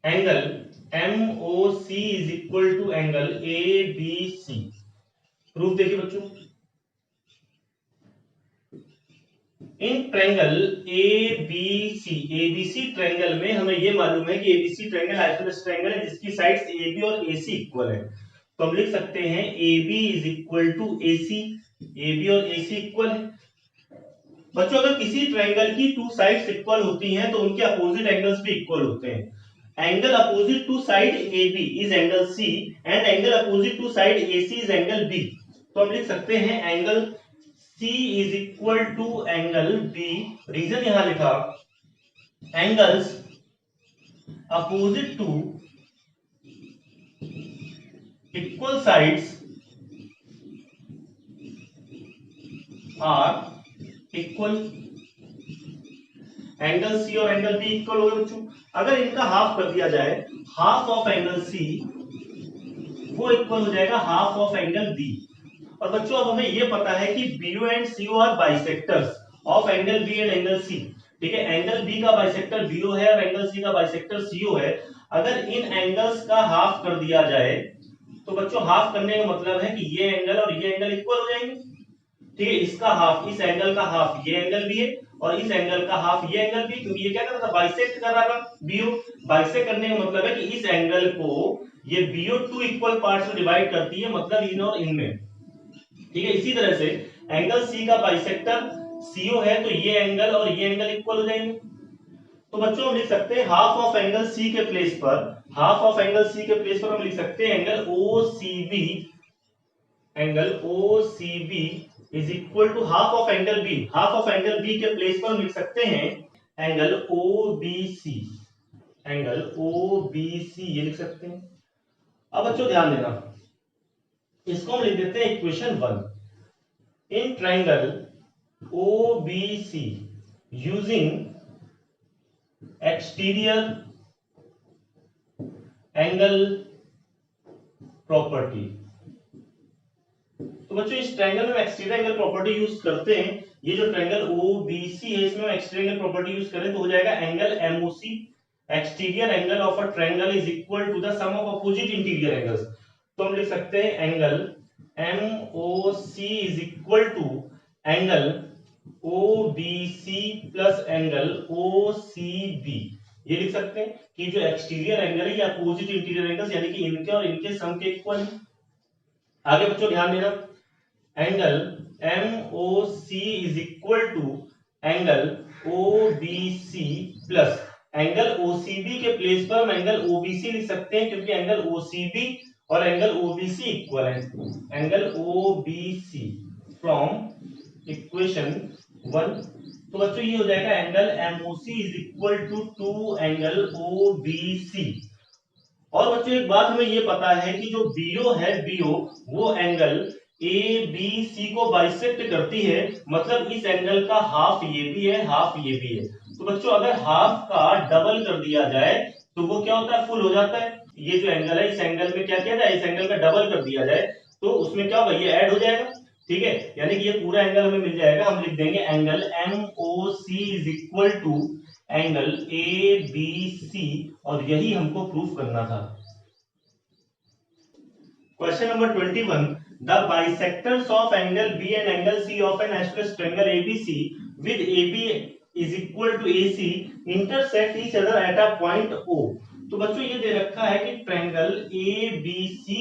angle MOC is equal to angle ABC। Proof देखिए बच्चों, इन ट्रायंगल ABC ट्रायंगल में हमें ये मालूम है कि ABC ट्रायंगल आइसोसेलेस ट्रायंगल है जिसकी साइड्स AB और AC इक्वल है। तो हम लिख सकते हैं AB is equal to AC, AB और AC इक्वल है। बच्चों अगर किसी ट्रायंगल की टू साइड्स इक्वल होती हैं तो उनके अपोजिट एंगल्स भी इक्वल होते हैं। Angle opposite to side AB is angle C and angle opposite to side AC is angle B। तो हम लिख सकते हैं angle C is equal to angle B। Reason यहां लिखा, angles opposite to equal sides are equal. Angle C और angle B equal हो गए बच्चों। अगर इनका हाफ कर दिया जाए, हाफ ऑफ एंगल C वो इक्वल हो जाएगा हाफ ऑफ एंगल B। और बच्चों अब हमें यह पता है कि BO and CO are bisectors of angle B and angle C। ठीक है, एंगल B का बाइसेक्टर BO है और एंगल C का बाइसेक्टर CO है। अगर इन एंगल्स का हाफ कर दिया जाए तो बच्चों हाफ करने का मतलब है कि ये एंगल और ये एंगल इक्वल हो जाएंगे। ठीक है, इसका हाफ, इस एंगल का हाफ ये एंगल भी है और इस एंगल का हाफ ये एंगल भी, क्योंकि ये क्या कर रहा था, बाइसेक्ट कर रहा था BO। बाइसेक्ट करने का मतलब है कि इस एंगल को ये BO टू इक्वल पार्ट्स में डिवाइड करती है, मतलब इन और इनमें। ठीक है, इसी तरह से एंगल C का बाइसेक्टर CO है तो ये एंगल और ये एंगल इक्वल हो जाएंगे। तो बच्चों हम लिख सकते हैं हाफ ऑफ एंगल C के प्लेस पर, हाफ ऑफ एंगल C के प्लेस पर हम लिख सकते हैं angle OCB, angle OCB is equal to half of angle B। Half of angle B के प्लेस पर हम लिख सकते हैं एंगल OBC, एंगल OBC ये लिख सकते हैं। अब बच्चों ध्यान देना, इसको हम लिख देते हैं equation 1। In triangle OBC using exterior angle property. तो बच्चों इस ट्रायंगल में एक्सटीरियर एंगल प्रॉपर्टी यूज करते हैं। ये जो ट्रायंगल OBC है इसमें एक्सटीरियर एंगल प्रॉपर्टी यूज करें तो हो जाएगा angle MOC, exterior angle of a triangle is equal to the sum of opposite interior angles. तो हम लिख सकते हैं angle MOC is equal to angle OBC plus angle OCB। ये लिख सकते हैं कि जो एक्सटीरियर एंगल है या अपोजिट इंटीरियर एंगल्स यानी कि इनके और इनके सम के इक्वल है। आगे बच्चों ध्यान देना, angle MOC is equal to angle OBC plus angle OCB के प्लेस पर हम एंगल OBC लिख सकते हैं, क्योंकि एंगल OCB और एंगल OBC इक्वल है। एंगल OBC फ्रॉम इक्वेशन 1, तो बच्चों ये हो जाएगा angle MOC is equal to angle OBC। और बच्चों एक बात हमें ये पता है कि जो BO है, BO वो एंगल ABC को बाइसेक्ट करती है, मतलब इस एंगल का हाफ ये भी है, हाफ ये भी है। तो बच्चों अगर हाफ का डबल कर दिया जाए तो वो क्या होता है, फुल हो जाता है। ये जो एंगल है, इस एंगल में क्या किया जाए, इस एंगल का डबल कर दिया जाए तो उसमें क्या होगा, ये ऐड हो जाएगा। ठीक है, यानी कि ये पूरा एंगल हमें मिल जाएगा। हम लिख देंगे angle MOC is equal to angle ABC, और यही हमको प्रूफ करना था। Question number 21, the bisectors of angle B and angle C of an isosceles triangle ABC with AB is equal to AC intersect each other at a point O। तो बच्चों ये दे रखा है कि ट्रायंगल ABC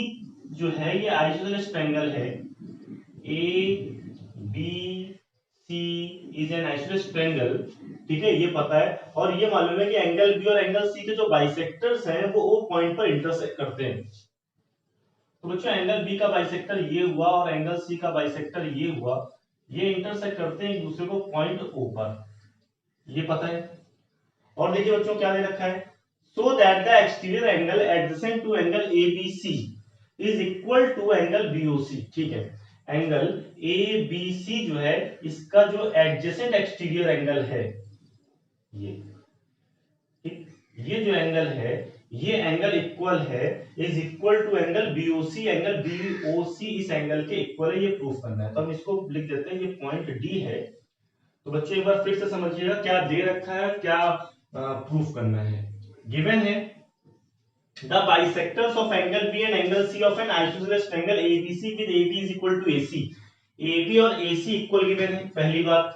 जो है ये आइसोसेलेस ट्रायंगल है, ABC is an isosceles triangle. ठीक है, ये पता है, और ये मालूम है कि एंगल B और एंगल C के जो बाइसेक्टर्स हैं वो O पॉइंट पर इंटरसेक्ट करते हैं। तो बच्चों एंगल B का बाइसेक्टर ये हुआ और एंगल C का बाइसेक्टर ये हुआ, ये इंटरसेक्ट करते हैं एक दूसरे को पॉइंट O पर, ये पता है। और देखिए बच्चों क्या दे रखा है, so that the exterior angle adjacent to angle ABC is equal to angle BOC। ठीक है, एंगल ABC जो है इसका जो एडजेसेंट एक्सटीरियर एंगल है, ये ठीक, ये जो एंगल है ये एंगल इक्वल है, is equal to angle BOC। Angle BOC इस एंगल के इक्वल है, ये प्रूफ करना है। तो हम इसको लिख देते हैं, ये पॉइंट D है। तो बच्चों एक बार फिर से समझिएगा क्या दे रखा है, क्या प्रूफ करना है। गिवन है the bisectors of angle B and angle C of an isosceles triangle ABC with AB is equal to AC। AB और AC इक्वल गिवन है, पहली बात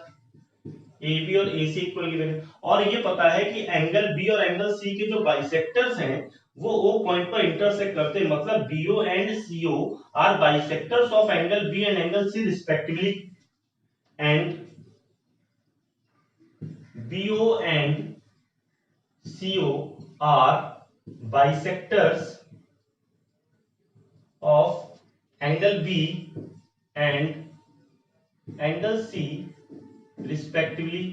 AB और AC इक्वल गिवन है, और ये पता है कि एंगल B और एंगल C के जो बाइसेक्टर्स हैं वो O पॉइंट पर इंटरसेक्ट करते हैं, मतलब BO and CO are bisectors of angle B and angle C respectively, and BO and CO are bisectors of angle B and angle C respectively.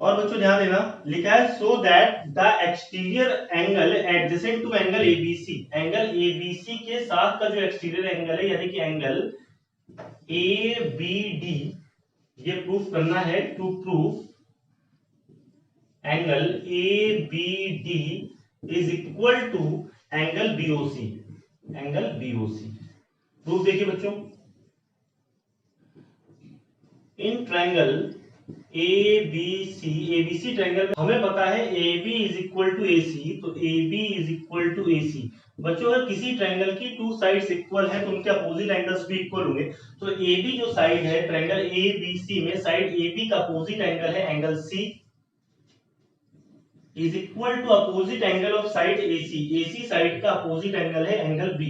और बच्चों ध्यान देना, लिखा है so that the exterior angle adjacent to angle ABC, angle ABC के साथ का जो एक्सटीरियर एंगल है यानी कि एंगल ABD, ये प्रूफ करना है। To proof angle ABD is equal to angle BOC, angle BOC। Proof देखिए बच्चों, इन ट्रायंगल ABC ट्रायंगल में हमें पता है AB is equal to AC, तो AB is equal to AC। बच्चों अगर किसी ट्रायंगल की टू साइड्स इक्वल है तो उनके अपोजिट एंगल्स भी इक्वल होंगे। तो AB जो साइड है ट्रायंगल ABC में, साइड AB का अपोजिट एंगल है angle C is equal to opposite angle of side AC, AC side का अपोजिट एंगल है एंगल B।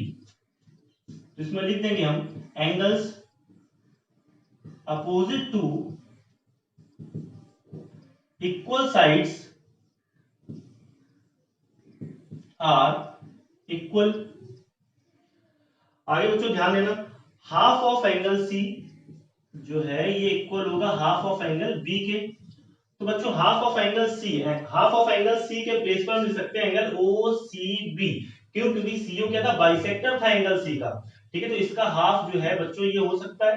तो इसमें लिख देंगे हम angles opposite to equal sides are equal। आगे बच्चों ध्यान देना, हाफ ऑफ एंगल C जो है ये इक्वल होगा हाफ ऑफ एंगल B के। तो बच्चों हाफ ऑफ एंगल C है, हाफ ऑफ एंगल C के प्लेस पर हम लिख सकते हैं एंगल OCB। क्यों, क्योंकि CO क्या था, बाइसेक्टर था एंगल C का। ठीक है, तो इसका हाफ जो है बच्चों ये हो सकता है,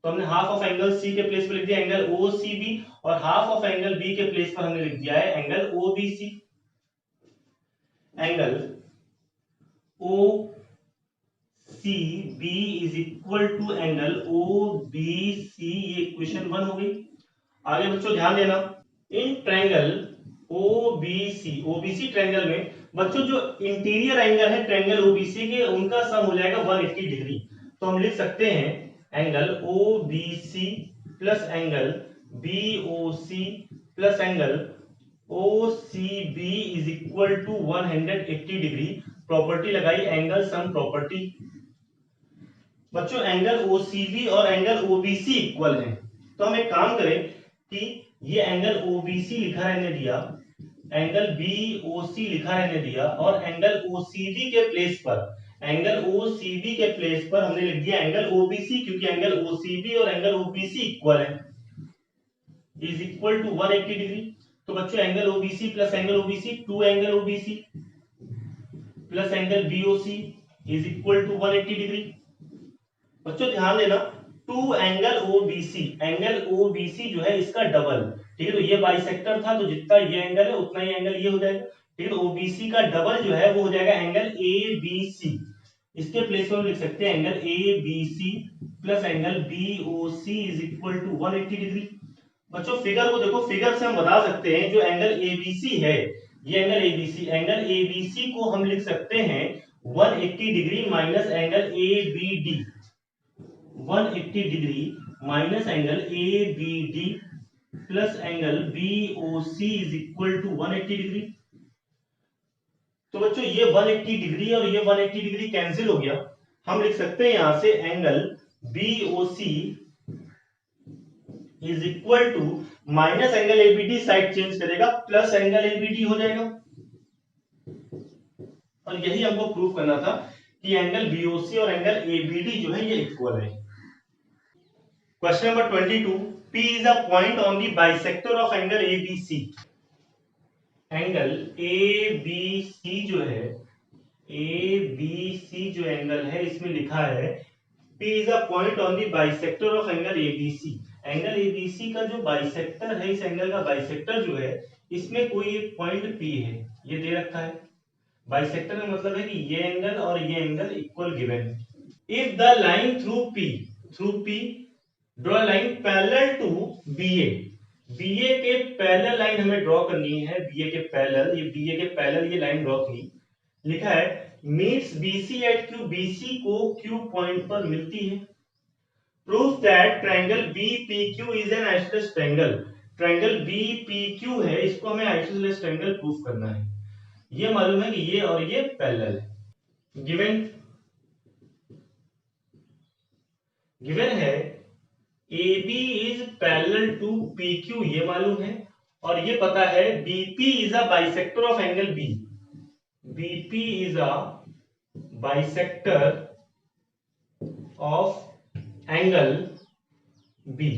तो हमने हाफ ऑफ एंगल C के प्लेस पर लिख दिया एंगल OCB, और हाफ ऑफ एंगल B के प्लेस पर हमने लिख दिया है angle OBC। Angle OCB is equal to angle OBC, ये इक्वेशन 1 हो गई। आगे बच्चों ध्यान देना, इन ट्रायंगल OBC ट्रायंगल में बच्चों जो इंटीरियर एंगल है ट्रायंगल OBC के, उनका सम हो जाएगा 180 डिग्री। तो हम लिख सकते हैं angle OBC plus angle BOC plus angle OCB is equal to 180 degree. Property लगाई, एंगल सम प्रॉपर्टी। बच्चों एंगल OCB और एंगल OBC इक्वल है, तो हम एक काम करें कि ये एंगल OBC लिखा रहने दिया, एंगल BOC लिखा रहने दिया, और एंगल OCB के प्लेस पर, एंगल OCB के प्लेस पर हमने लिख दिया एंगल OBC, क्योंकि एंगल OCB और एंगल OBC इक्वल है, इज इक्वल टू 180 डिग्री। तो बच्चों angle OBC plus angle OBC, 2 angle OBC plus angle BOC is equal to 180 degree. बच्चों ध्यान देना, 2 एंगल OBC, एंगल OBC जो है इसका डबल, ठीक है, तो ये बाइसेक्टर था, तो जितना ये एंगल है उतना ही एंगल ये हो जाएगा, ठीक है, तो OBC का डबल जो है वो हो जाएगा एंगल ABC। इसके प्लेस में हम लिख सकते हैं angle ABC plus angle BOC is equal to 180 degree. बच्चों फिगर को देखो, फिगर से हम बता सकते हैं जो एंगल ABC है, ये एंगल ABC, एंगल ABC को हम लिख सकते हैं 180 degree minus angle ABD, 180 degree minus angle ABD plus angle BOC is equal to 180 degree. तो बच्चों ये 180 डिग्री और ये 180 डिग्री कैंसिल हो गया, हम लिख सकते हैं यहां से angle BOC is equal to minus angle ABD, side change करेगा, प्लस एंगल ABD हो जाएगा। और यही हमको प्रूव करना था कि एंगल BOC और एंगल ABD जो है ये इक्वल है। Question number 22, P is a point on the bisector of angle ABC। Angle ABC जो है, ABC जो एंगल है इसमें लिखा है P is a point on the bisector of angle ABC। Angle ABC का जो बाइसेक्टर है, इस एंगल का बाइसेक्टर जो है इसमें कोई एक पॉइंट P है, ये दे रखा है। बाइसेक्टर का मतलब है कि ये एंगल और ये एंगल इक्वल गिवन है। If the line through P draw line parallel to BA, BA के पैरेलल लाइन हमें ड्रॉ करनी है, BA के पैरेलल, ये BA के पैरेलल ये लाइन ड्रॉ की, लिखा है meets BC at Q, BC को Q पॉइंट पर मिलती है। Proof that triangle BPQ is an isosceles triangle, triangle BPQ है, इसको हमें आइसोसेलेस ट्रायंगल प्रूफ करना है। ये मालूम है कि ये और ये पैरेलल है। गिवन है AB is parallel to PQ, ये मालूम है, और ये पता है BP is a bisector of angle B, BP is a bisector of angle B।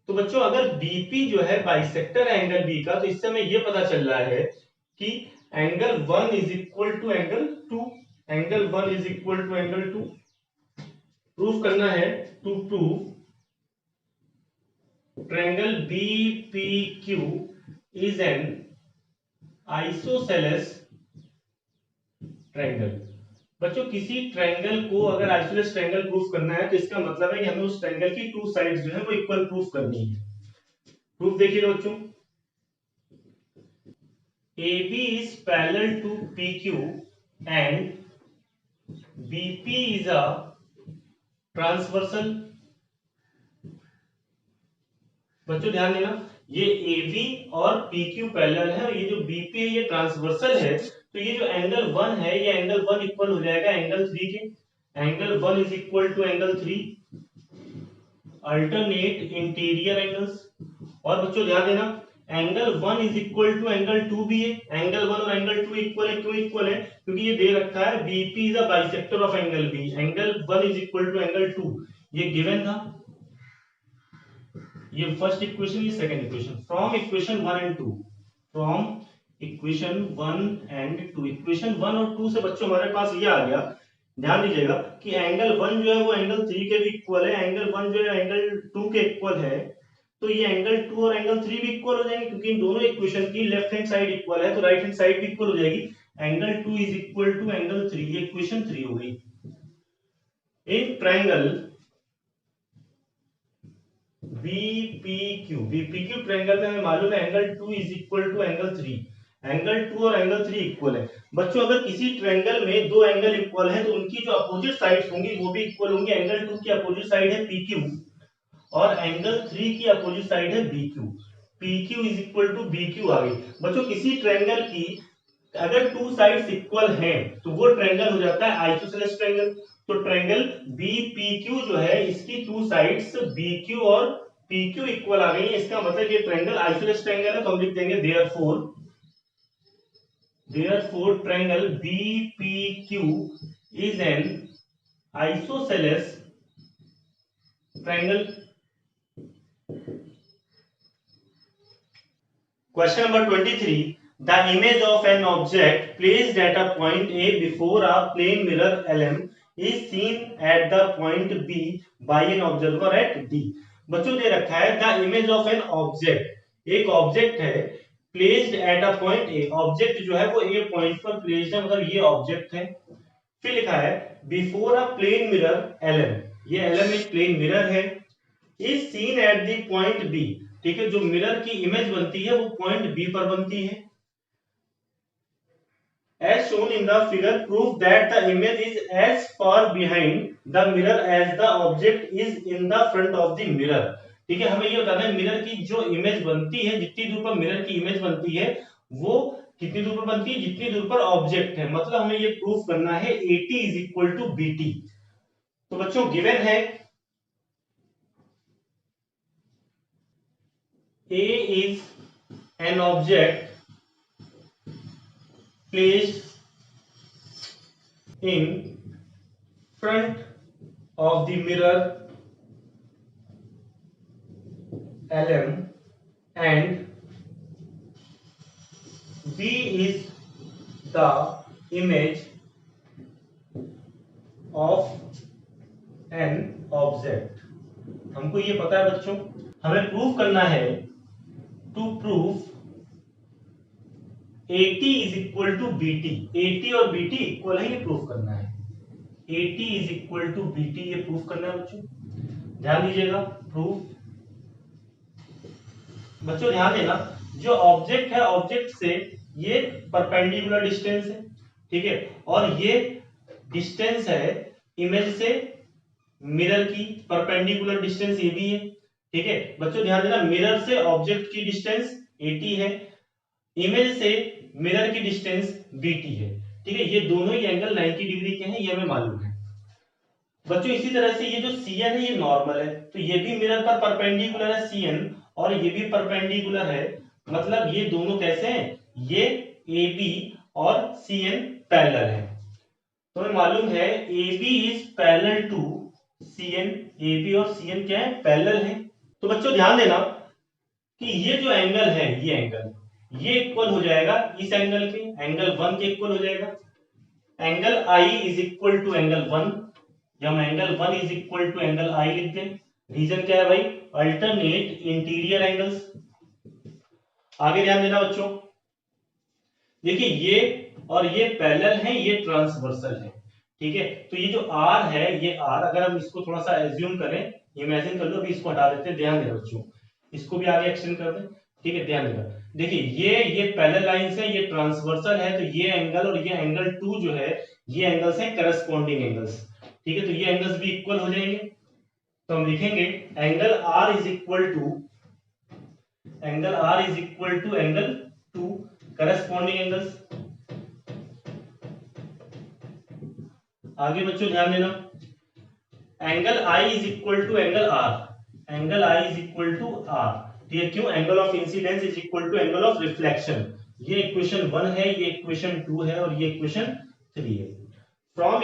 तो बच्चों अगर BP जो है बाइसेक्टर है एंगल B का, तो इससे हमें ये पता चल रहा है कि angle 1 is equal to angle 2, angle 1 is equal to angle 2। Proof करना है, to prove triangle BPQ is an isosceles triangle. बच्चों किसी ट्रायंगल को अगर आइसोसेलेस ट्रायंगल प्रूफ करना है तो इसका मतलब है कि हमें उस ट्रायंगल की 2 साइड्स जो है वो इक्वल प्रूफ करनी है। प्रूफ देखिएगा बच्चों, AB is parallel to PQ and BP is a transversal. बच्चों ध्यान देना, ये AB और PQ पैरेलल है और ये जो BP है ये ट्रांसवर्सल है, तो ये जो एंगल 1 है ये एंगल 1 इक्वल हो जाएगा एंगल 3 के, angle 1 is equal to angle 3, alternate interior angles. और बच्चों ध्यान देना, angle 1 is equal to angle 2 भी है, एंगल 1 और एंगल 2 इक्वल है, क्यों इक्वल है, क्योंकि ये दे रखा है BP is a bisector of angle B, angle 1 is equal to angle 2, ये गिवन था। ये फर्स्ट इक्वेशन, ये second equation. From equation 1 and 2, from equation 1 and 2, equation 1 और 2 से बच्चों हमारे पास ये आ गया, ध्यान दीजिएगा कि एंगल 1 जो है वो एंगल 3 के भी इक्वल है, एंगल 1 जो है एंगल 2 के इक्वल है, तो ये एंगल 2 और एंगल 3 भी इक्वल हो जाएंगे, क्योंकि इन दोनों इक्वेशन की लेफ्ट हैंड साइड इक्वल है, तो राइट हैंड साइड भी इक्वल हो जाएगी। Angle 2 is equal to angle 3, ये इक्वेशन 3 हो गई। इन ट्रायंगल BPQ ट्रायंगल में हमें मालूम है angle 2 is equal to angle 3, angle 2 और एंगल 3 इक्वल है। बच्चों अगर किसी ट्रायंगल में दो एंगल इक्वल है तो उनकी जो अपोजिट साइड्स होंगी वो भी इक्वल होंगी। एंगल 2 की अपोजिट साइड है PQ और एंगल 3 की अपोजिट साइड है BQ, PQ is equal to BQ आ गई। बच्चों किसी ट्रायंगल की अगर टू साइड्स इक्वल हैं तो वो ट्रायंगल हो जाता है आइसोसेलेस ट्रायंगल। तो ट्रायंगल बीपीक्यू जो है इसकी टू साइड्स बीक्यू और पीक्यू इक्वल आ गई है, इसका मतलब ये ट्रायंगल आइसोसेलेस ट्रायंगल है। तो हम लिख देंगे therefore triangle BPQ is an isosceles triangle. Question number 23. The image of an object placed at a point A before a plane mirror LM is seen at the point B by an observer at D. बच्चों दे रखा है the image of an object, एक object है placed at a point A, object जो है वो A point पर placed है, मतलब ये ऑब्जेक्ट है। फिर लिखा है before a plane mirror LM, ये LM एक प्लेन मिरर है, is seen at the point B, ठीक है, जो मिरर की इमेज बनती है वो पॉइंट बी पर बनती है। As shown in the figure, prove that the image is as far behind the mirror as the object is in the front of the mirror। ठीक है, हमें ये बताना है मिरर की जो इमेज बनती है, जितनी दूर पर मिरर की इमेज बनती है वो कितनी दूर पर बनती है, जितनी दूर पर ऑब्जेक्ट है। मतलब हमें ये प्रूफ करना है AT is equal to BT। तो बच्चों गिवन है A is an object placed in front of the mirror LM and B is the image of an object। हमको ये पता है बच्चों, हमें प्रूफ करना है to proof AT is equal to BT। AT और BT इक्वल है, ये प्रूफ करना है। AT is equal to BT, ये प्रूफ करना है बच्चों, ध्यान दीजिएगा। प्रूफ बच्चों ध्यान देना, जो ऑब्जेक्ट है ऑब्जेक्ट से ये परपेंडिकुलर डिस्टेंस है, ठीक है, और ये डिस्टेंस है इमेज से मिरर की परपेंडिकुलर डिस्टेंस ये भी है, ठीक है। बच्चों ध्यान देना, मिरर से ऑब्जेक्ट की डिस्टेंस AT है, इमेज से मिरर की डिस्टेंस BT है, ठीक है। ये दोनों ही एंगल 90 डिग्री के हैं, ये हमें मालूम है बच्चों। इसी तरह से ये जो CN है ये नॉर्मल है, तो ये भी मिरर पर परपेंडिकुलर है CN, और ये भी परपेंडिकुलर है, मतलब ये दोनों कैसे हैं, ये AB और CN पैरेलल है। तो हमें मालूम है AB is parallel to CN, AB और CN क्या है, पैरेलल है। तो बच्चों ध्यान देना कि ये जो एंगल है ये इक्वल हो जाएगा इस एंगल के, एंगल 1 के इक्वल हो जाएगा। Angle I is equal to angle 1, या हम angle 1 is equal to angle I लिख दें। रीजन क्या है भाई, अल्टरनेट इंटीरियर एंगल्स। आगे ध्यान देना बच्चों, देखिए ये और ये पैरेलल है, ये ट्रांसवर्सल है, ठीक है। तो ये जो R है, ये R अगर हम इसको थोड़ा सा एज्यूम करें, इमेजिन कर लो, अभी इसको हटा देते हैं, ध्यान देना बच्चों, इसको भी आगे एक्सटेंड कर दें, ठीक है। ध्यान देना, देखिए ये पैरेलल लाइंस है, ये ट्रांसवर्सल है, तो ये एंगल और ये एंगल 2 जो है ये एंगल्स हैं करस्पॉन्डिंग एंगल्स, ठीक है। तो ये एंगल्स भी इक्वल हो जाएंगे, तो हम लिखेंगे angle R is equal to angle 2 corresponding angles. आगे बच्चों ध्यान देना, angle I is equal to angle R, angle I is equal to R, ठीक है। क्यों, angle of incidence is equal to angle of reflection. ये इक्वेशन 1 है, ये इक्वेशन 2 है, और ये इक्वेशन 3 है। फ्रॉम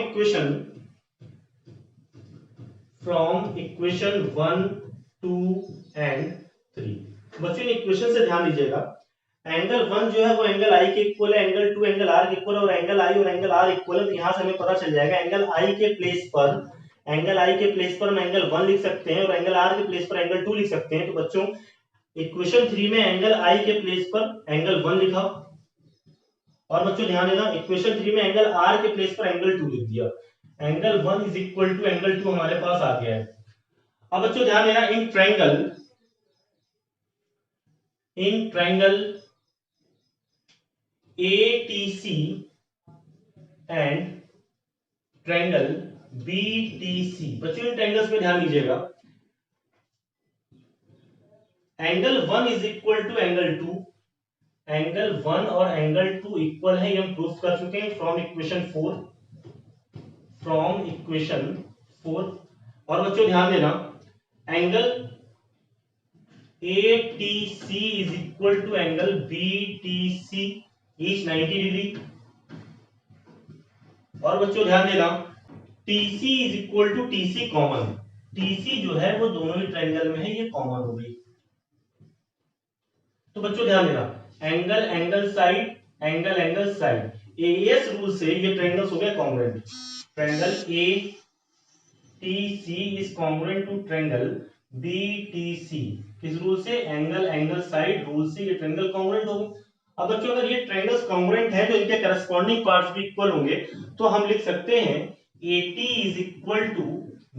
इक्वेशन 1, 2 एंड 3, बच्चों इन इक्वेशन से ध्यान दीजिएगा, एंगल 1 जो है वो एंगल I के इक्वल है, एंगल 2 एंगल R के इक्वल है, और एंगल I और एंगल R इक्वल है। तो यहां से हमें पता चल जाएगा एंगल I के प्लेस पर हम एंगल 1 लिख सकते हैं, और एंगल R के प्लेस पर एंगल 2 लिख सकते हैं। तो बच्चों इक्वेशन 3 में एंगल I के प्लेस पर एंगल 1 लिखा, और बच्चों ध्यान देना इक्वेशन 3 में एंगल R के प्लेस पर एंगल 2 लिख दिया। Angle 1 is equal to angle 2 हमारे पास आ गया है। अब बच्चों ध्यान देना, in triangle ATC and triangle BTC, बच्चों इन ट्रायंगल्स पे ध्यान दीजिएगा, angle 1 is equal to angle 2, angle 1 और एंगल 2 इक्वल है, ये हम प्रूव कर चुके हैं फ्रॉम इक्वेशन 4, फ्रॉम इक्वेशन 4। और बच्चों ध्यान देना, angle ATC is equal to angle BTC is 90 degree. और बच्चों ध्यान देना, TC is equal to TC common, TC जो है वो दोनों ही ट्रायंगल में है, ये कॉमन हो गई। तो बच्चों ध्यान देना, angle angle side, angle angle side, AS rule से ये ट्रायंगल्स हो गए congruent. Triangle ATC is congruent to triangle BTC, किस रूल से? एंगल एंगल साइड रूल से ये ट्रायंगल कॉन्ग्रुएंट हो गए। अब बच्चों अगर ये ट्रायंगल्स कॉन्ग्रुएंट है तो इनके करस्पॉन्डिंग पार्ट्स भी इक्वल होंगे, तो हम लिख सकते हैं AT is equal to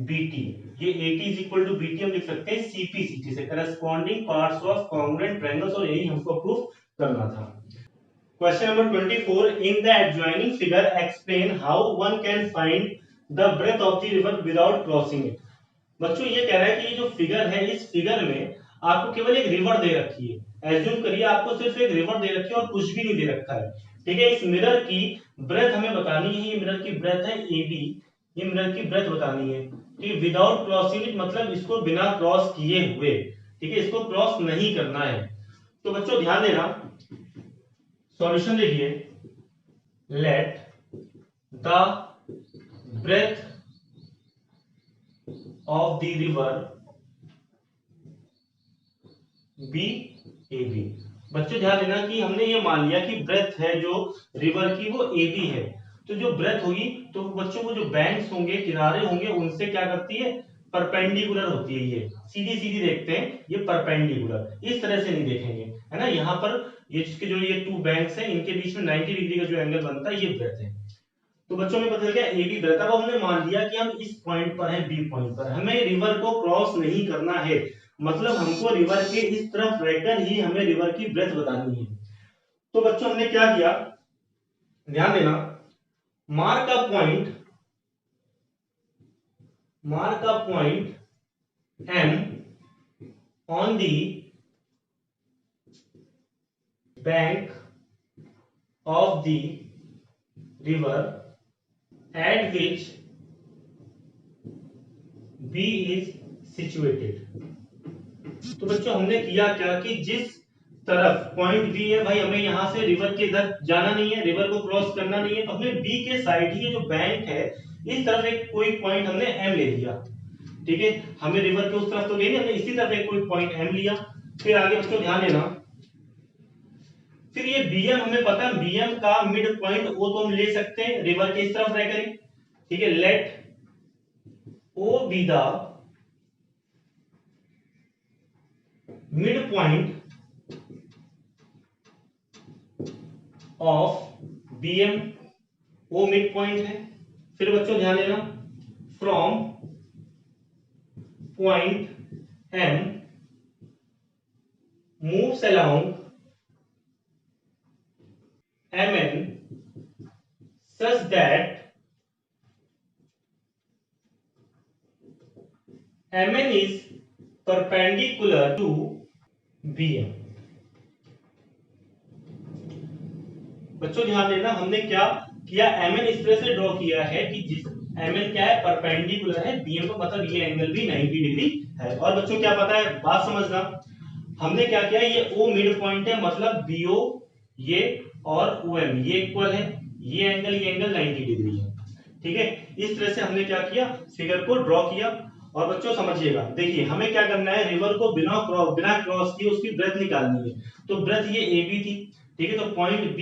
BT, ये AT is equal to BT हम लिख सकते हैं CP/CT से, corresponding parts of congruent triangles, और यही हमको प्रूफ करना था। Question number 24, in the adjoining figure explain how one can find the breadth of the river without crossing it. बच्चों ये कह रहा है कि ये जो फिगर है, इस फिगर में आपको केवल एक रिवर दे रखी है, एज्यूम करिए आपको सिर्फ एक रिवर दे रखी है और कुछ भी नहीं दे रखा है, ठीक है। इस मिरर की ब्रेथ हमें बतानी है, ये मिरर की ब्रेथ है AB, ये मिरर की ब्रेथ बतानी है, ठीक है। विदाउट क्रॉसिंग इट मतलब इसको बिना क्रॉस किए हुए, ठीक है, इसको क्रॉस नहीं करना है। तो बच्चों ध्यान देना, सॉल्यूशन देखिए, let the breadth of the river be AB। बच्चों ध्यान देना कि हमने ये मान लिया कि ब्रेथ है जो रिवर की वो AB है, तो जो ब्रेथ होगी तो बच्चों को जो बैंक्स होंगे, किनारे होंगे, उनसे क्या करती है? परपेंडिकुलर होती है। ये सीधी सीधी देखते हैं, ये परपेंडिकुलर, इस तरह से नहीं देखेंगे, है ना। यहाँ पर ये इसके जो ये टू बैंक्स हैं, इनके बीच में 90 डिग्री का जो एंगल बनता है, ये ब्रेथ है। तो बच्चों में पता चल गया AB ब्रेथ। अब हमने मान लिया कि हम इस पॉइंट पर हैं, B पॉइंट पर, हमें रिवर को क्रॉस नहीं करना है, मतलब हमको रिवर के इस तरफ रहकर ही हमें रिवर की ब्रेथ बतानी है। तो बच्चों हमने क्या किया, ध्यान देना, mark a point M on the bank of the river at which B is situated। तो बच्चों हमने किया क्या कि जिस तरफ पॉइंट B है, भाई हमें यहां से रिवर के इधर जाना नहीं है, रिवर को क्रॉस करना नहीं है, तो हमने B के साइड ही जो बैंक है इस तरफ एक कोई पॉइंट हमने M ले लिया, ठीक है। हमें रिवर के उस तरफ तो नहीं, हमने इसी तरफ एक कोई पॉइंट M लिया। फिर आगे बच्चों ध्यान देना, फिर ये BM हमें पता है, BM का मिड पॉइंट O तो हम ले सकते हैं रिवर के इस तरफ रहकर, ठीक है। Let O be the mid point of BM, O mid point है। फिर बच्चों ध्यान देना, from point M moves along MN such that MN is perpendicular to BM। बच्चों ध्यान देना, हमने क्या किया, MN इस तरह से ड्रॉ किया है कि जिस MN क्या है, परपेंडिकुलर है BM को, मतलब ये एंगल भी 90 डिग्री है। और बच्चों क्या पता है, बात समझना, हमने क्या किया, ये O मिड पॉइंट है, मतलब BO ये और OM ये इक्वल है, ये एंगल 90 डिग्री है, ठीक है। इस तरह से हमने क्या किया, फिगर को ड्रॉ किया। और बच्चों समझिएगा, देखिए हमें क्या करना है, रिवर को बिना क्रॉस किए उसकी ब्रेथ निकालनी है। तो ब्रेथ ये AB थी, ठीक है। तो पॉइंट B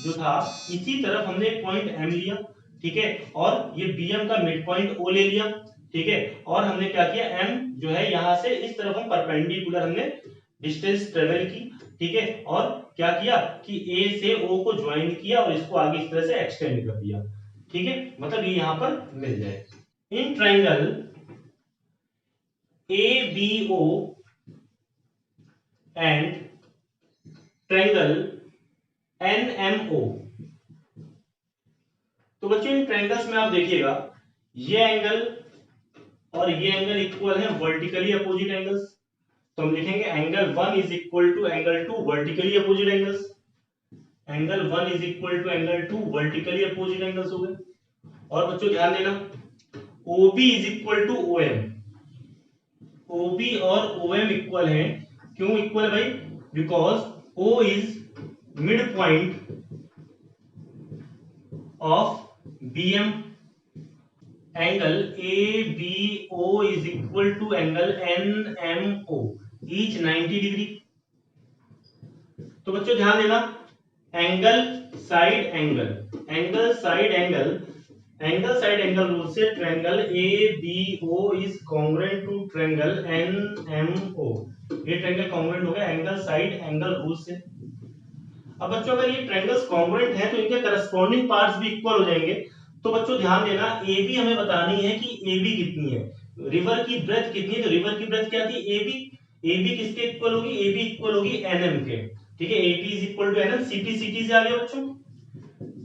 जो था, इसी तरफ हमने एक पॉइंट M लिया, ठीक है, और ये BM का मिड पॉइंट O ले लिया, ठीक है। और हमने क्या किया, M जो है यहां से इस तरफ हम परपेंडिकुलर हमने डिस्टेंस ट्रेवल की, ठीक है। और क्या किया कि A से O को ज्वाइन किया और इसको आगे इस तरह से एक्सटेंड कर दिया, ठीक है, मतलब ये यहां पर मिल जाए। In triangle ABO and triangle NMO, तो बच्चों इन ट्रायंगल्स में आप देखिएगा, ये एंगल और ये एंगल इक्वल है, वर्टिकली अपोजिट एंगल्स। तो हम लिखेंगे angle 1 is equal to angle 2 vertically opposite angles, angle 1 is equal to angle 2, vertically opposite angles हो गए। और बच्चों ध्यान देना, OB is equal to OM, OB और OM इक्वल है। क्यों इक्वल है भाई? Because O is mid point of BM, angle ABO is equal to angle NMO, each 90 degree. तो बच्चों ध्यान देना, angle side angle, angle side angle, angle side angle rule से triangle ABO is congruent to triangle NMO। ये triangle congruent हो गया angle side angle rule से। अब बच्चों अगर ये ट्रायंगल्स कॉन्ग्रुएंट है तो इनके करस्पॉन्डिंग पार्ट्स भी इक्वल हो जाएंगे। तो बच्चों ध्यान देना, AB हमें बतानी है कि AB कितनी है, रिवर की ब्रेथ कितनी है। तो रिवर की ब्रेथ क्या थी? AB। AB किसके इक्वल होगी? AB इक्वल होगी NM के। ठीक है, AB is equal to NM, CP CT से आ गया बच्चों।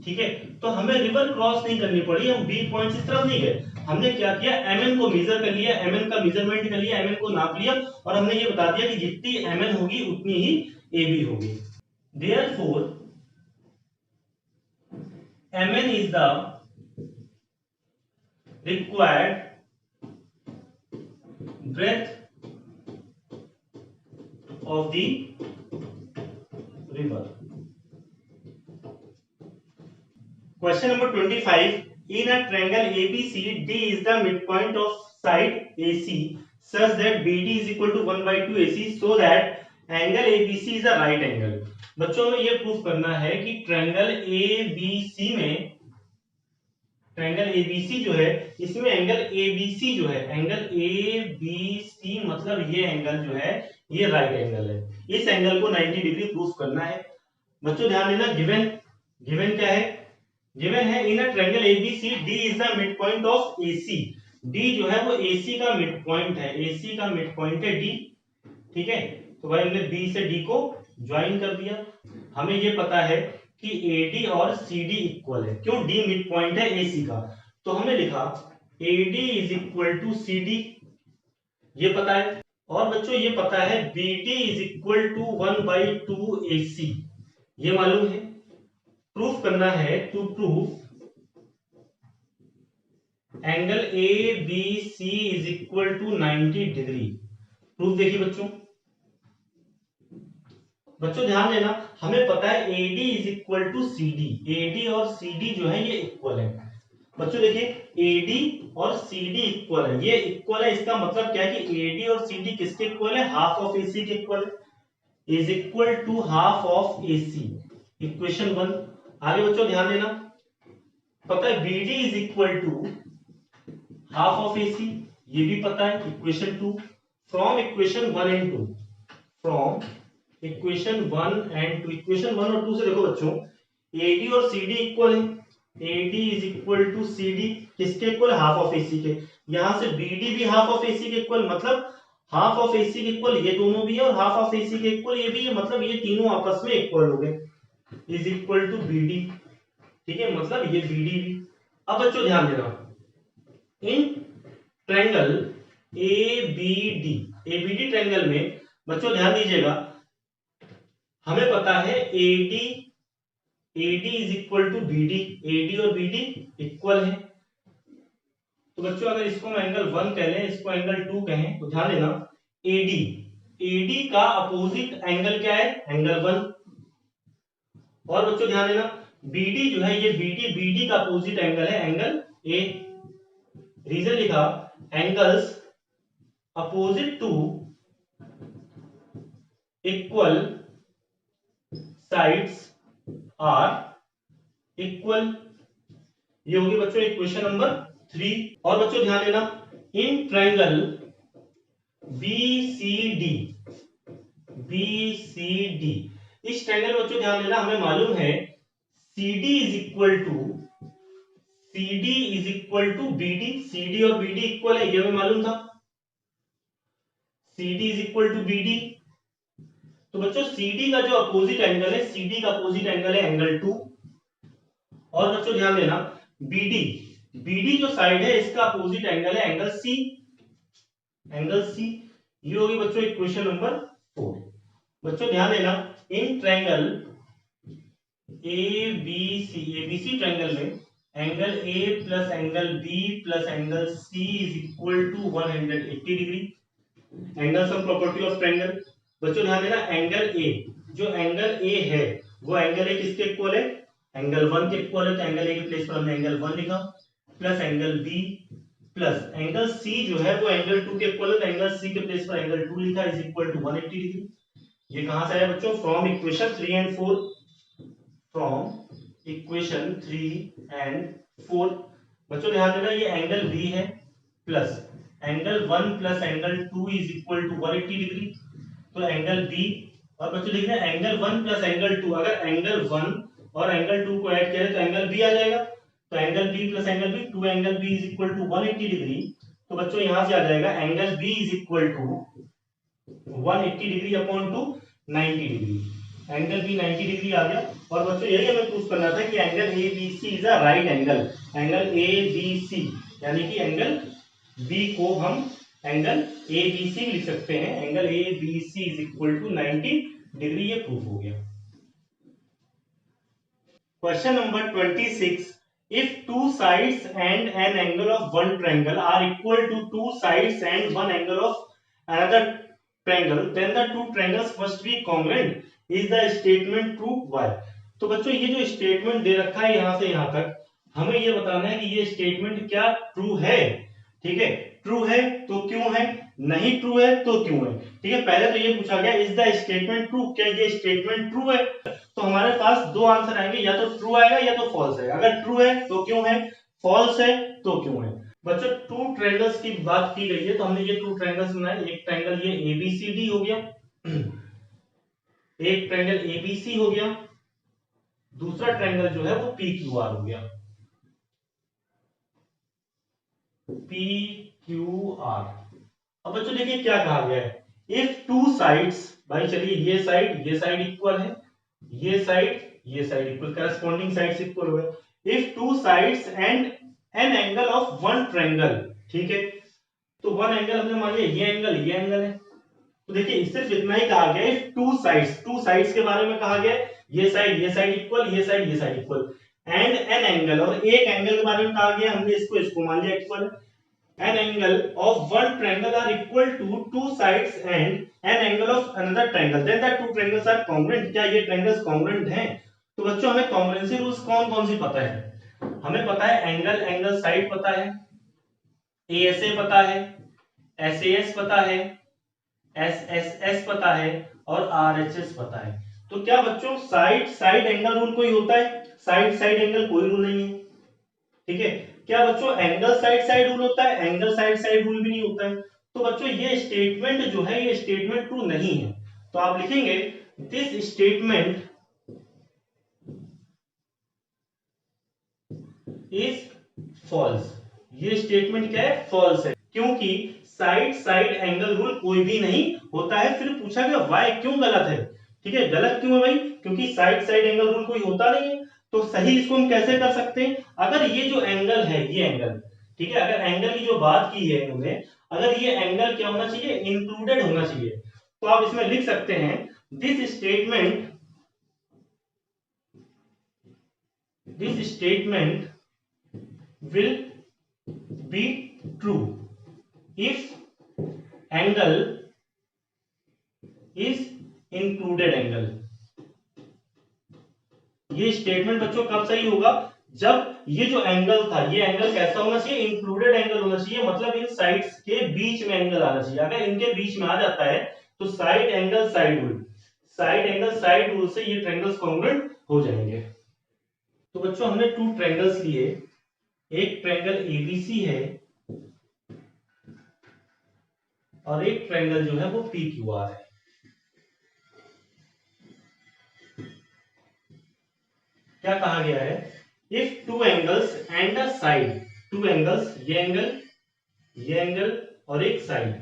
ठीक है, तो हमें रिवर क्रॉस नहीं करनी पड़ी, हम B पॉइंट इस तरफ नहीं गए। हमने क्या किया? MN को मेजर कर लिया, MN का मेजरमेंट कर लिया, MN को नाप लिया और हमने ये बता दिया कि जितनी MN होगी उतनी ही AB होगी। Therefore, MN is the required breadth of the river. Question number 25. In a triangle ABC, D is the midpoint of side AC such that BD is equal to 1 by 2 AC, so that angle ABC is a right angle. बच्चों में ये proof करना है कि triangle ABC में, triangle ABC जो है इसमें एंगल ABC जो है, एंगल ABC मतलब ये एंगल जो है ये राइट एंगल है। इस एंगल को 90 डिग्री प्रूफ करना है। बच्चों ध्यान देना, गिवन गिवन क्या है? गिवन है in a triangle ABC D is the mid point of AC। D जो है वो AC का मिड पॉइंट है, AC का मिड पॉइंट है D। ठीक है, तो भाई हमने B से D को ज्वाइन कर दिया। हमें ये पता है कि AD और CD इक्वल है। क्यों? D मिड पॉइंट है AC का, तो हमने लिखा AD is equal to CD, ये पता है। और बच्चों ये पता है BD is equal to 1 by 2 AC, ये मालूम है। प्रूफ करना है, to proof angle ABC is equal to 90 degree. Proof देखिए बच्चों, बच्चों ध्यान देना, हमें पता है AD is equal to CD, AD और CD जो है ये इक्वल है। बच्चों देखिए AD और CD इक्वल है, ये इक्वल है, इसका मतलब क्या है कि AD और CD किसके इक्वल है? हाफ ऑफ AC के इक्वल है, is equal to half of AC, equation 1। आगे बच्चों ध्यान देना, पता है BD is equal to half of AC, ये भी पता है, equation 2। From equation 1 and 2, from equation 1 and 2, equation 1 और 2 से देखो बच्चों AD और CD इक्वल है, AD is equal to CD किसके इक्वल? हाफ ऑफ AC के। यहां से BD भी हाफ ऑफ AC के इक्वल, मतलब हाफ ऑफ AC के इक्वल ये दोनों भी है और हाफ ऑफ AC के इक्वल ये भी है, मतलब ये तीनों आपस में इक्वल हो गए, इज इक्वल टू BD। ठीक है, मतलब ये BD भी। अब बच्चों ध्यान देना, इन ट्रायंगल ABD ट्रायंगल में बच्चों ध्यान दीजिएगा, हमें पता है AD is equal to BD, AD और BD इक्वल है। तो बच्चों अगर इसको हम एंगल 1 कह लें, इसको एंगल 2 कहें, तो ध्यान देना AD का अपोजिट एंगल क्या है? एंगल 1। और बच्चों ध्यान देना BD जो है ये BD का अपोजिट एंगल है एंगल A। रीजन लिखा, angles opposite to equal sides are equal, ये होगी बच्चों इक्वेशन नंबर 3। और बच्चों ध्यान देना, इन ट्रायंगल BCD, इस ट्रायंगल बच्चों ध्यान देना, हमें मालूम है CD is equal to BD, CD और BD इक्वल है, ये हमें मालूम था, CD is equal to BD। तो बच्चों CD का जो अपोजिट एंगल है, CD का अपोजिट एंगल है एंगल 2। और बच्चों ध्यान देना BD जो साइड है इसका अपोजिट एंगल है एंगल C, ये होगी बच्चों इक्वेशन नंबर 4। बच्चों ध्यान देना, इन ट्रायंगल एबीसी ट्रायंगल में angle A plus angle B plus angle C is equal to 180 degree. Angle sum property of triangle. बच्चों ध्यान देना, एंगल ए, जो एंगल ए है वो एंगल ए किसके इक्वल है? एंगल 1 के इक्वल है, तो एंगल ए के प्लेस पर हमने एंगल 1 लिखा, plus angle B plus angle C जो है वो एंगल 2 के इक्वल है, तो एंगल सी के प्लेस पर एंगल 2 लिखा इज इक्वल टू 180 डिग्री। ये कहां से आया बच्चों? From equation 3 and 4। From equation 3 and 4। बच्चों ध्यान देना, ये एंगल बी है plus angle 1 plus angle 2 is equal to 180 degree. तो एंगल बी, और बच्चों लिखना एंगल 1 प्लस एंगल 2, अगर एंगल 1 और एंगल 2 को ऐड करें तो एंगल बी आ जाएगा। तो angle B plus angle B, 2 angle B is equal to 180 degree. तो बच्चों यहां से आ जाएगा angle B is equal to 180 degree upon two 90 degree. Angle B 90 degree आ गया। और बच्चों यही हमें प्रूफ करना था कि angle A B C is a right angle. Angle A B C यानी कि एंगल बी को हम एंगल ए बी सी लिख सकते हैं। Angle A B C is equal to 90 degree, ये प्रूफ हो गया। Question number 26, if two sides and an angle of one triangle are equal to two sides and one angle of another triangle, then the two triangles must be congruent. Is the statement true? Why? तो बच्चों ये जो statement दे रखा है यहां से यहां तक, हमें ये बताना है कि ये स्टेटमेंट क्या ट्रू है। ठीक है, ट्रू है तो क्यों है, नहीं ट्रू है तो क्यों है। ठीक है, पहले तो ये पूछा गया इज द स्टेटमेंट ट्रू, क्या ये स्टेटमेंट ट्रू है। तो हमारे पास दो आंसर आएंगे, या तो ट्रू आएगा या तो फॉल्स है। अगर ट्रू है तो क्यों है, फॉल्स है तो क्यों है। बच्चों टू ट्रायंगल्स की बात की गई है, तो हमने ये टू ट्रायंगल्स बनाए। एक ट्रायंगल ये एबीसीडी हो गया, एक ट्रायंगल एबीसी हो गया, दूसरा ट्रायंगल जो है वो पीक्यूआर हो गया, पीक्यूआर। अब बच्चों देखिए क्या कहा गया है, इफ टू साइड्स, भाई चलिए ये साइड इक्वल है, ये side equal, corresponding sides equal हो गए। If two sides and an angle of one triangle, ठीक है, तो वन एंगल हमने मान लिया ये एंगल है। तो देखिए सिर्फ इतना ही कहा गया, इफ टू साइड्स के बारे में कहा गया, ये साइड इक्वल, ये side equal, and an angle, और एक एंगल के बारे में कहा गया, हमने इसको मान लिया equal. An angle of one triangle are equal to two sides and an angle of another triangle, then the two triangles are congruent. क्या ये triangles congruent हैं? तो बच्चों हमें congruency rules कौन कौन सी पता है? हमें पता है एंगल साइड पता है, ASA पता है, SAS पता है, SSS पता है और RHS पता है। तो क्या बच्चों साइड एंगल रूल कोई होता है? साइड एंगल कोई रूल नहीं है। ठीक है, क्या बच्चों एंगल साइड रूल होता है? एंगल साइड रूल भी नहीं होता है। तो बच्चों ये स्टेटमेंट जो है ये स्टेटमेंट ट्रू नहीं है। तो आप लिखेंगे दिस स्टेटमेंट इज फॉल्स। ये स्टेटमेंट क्या है? फॉल्स है, क्योंकि साइड एंगल रूल कोई भी नहीं होता है। फिर पूछा गया व्हाई, क्यों गलत है। ठीक है, गलत क्यों है भाई? क्योंकि साइड एंगल रूल कोई होता नहीं है। तो सही इसको हम कैसे कर सकते हैं? अगर ये जो एंगल है, ये एंगल, ठीक है, अगर एंगल की जो बात की है इन्होंने, अगर ये एंगल क्या होना चाहिए? इंक्लूडेड होना चाहिए। तो आप इसमें लिख सकते हैं this statement will be true if angle is included angle। ये स्टेटमेंट बच्चों कब सही होगा? जब ये जो एंगल था, ये एंगल कैसा होना चाहिए? इंक्लूडेड एंगल होना चाहिए, मतलब इन साइड्स के बीच में एंगल आना चाहिए। अगर इनके बीच में आ जाता है तो साइड एंगल साइड रूल से ये ट्रायंगल्स कॉन्ग्रुएंट हो जाएंगे। तो बच्चों हमने टू ट्रायंगल्स लिए, एक ट्रायंगल एबीसी है और एक ट्रायंगल जो है वो पीक्यूआर है। क्या कहा गया है? If two angles and a side, two angles, ये एंगल और एक side,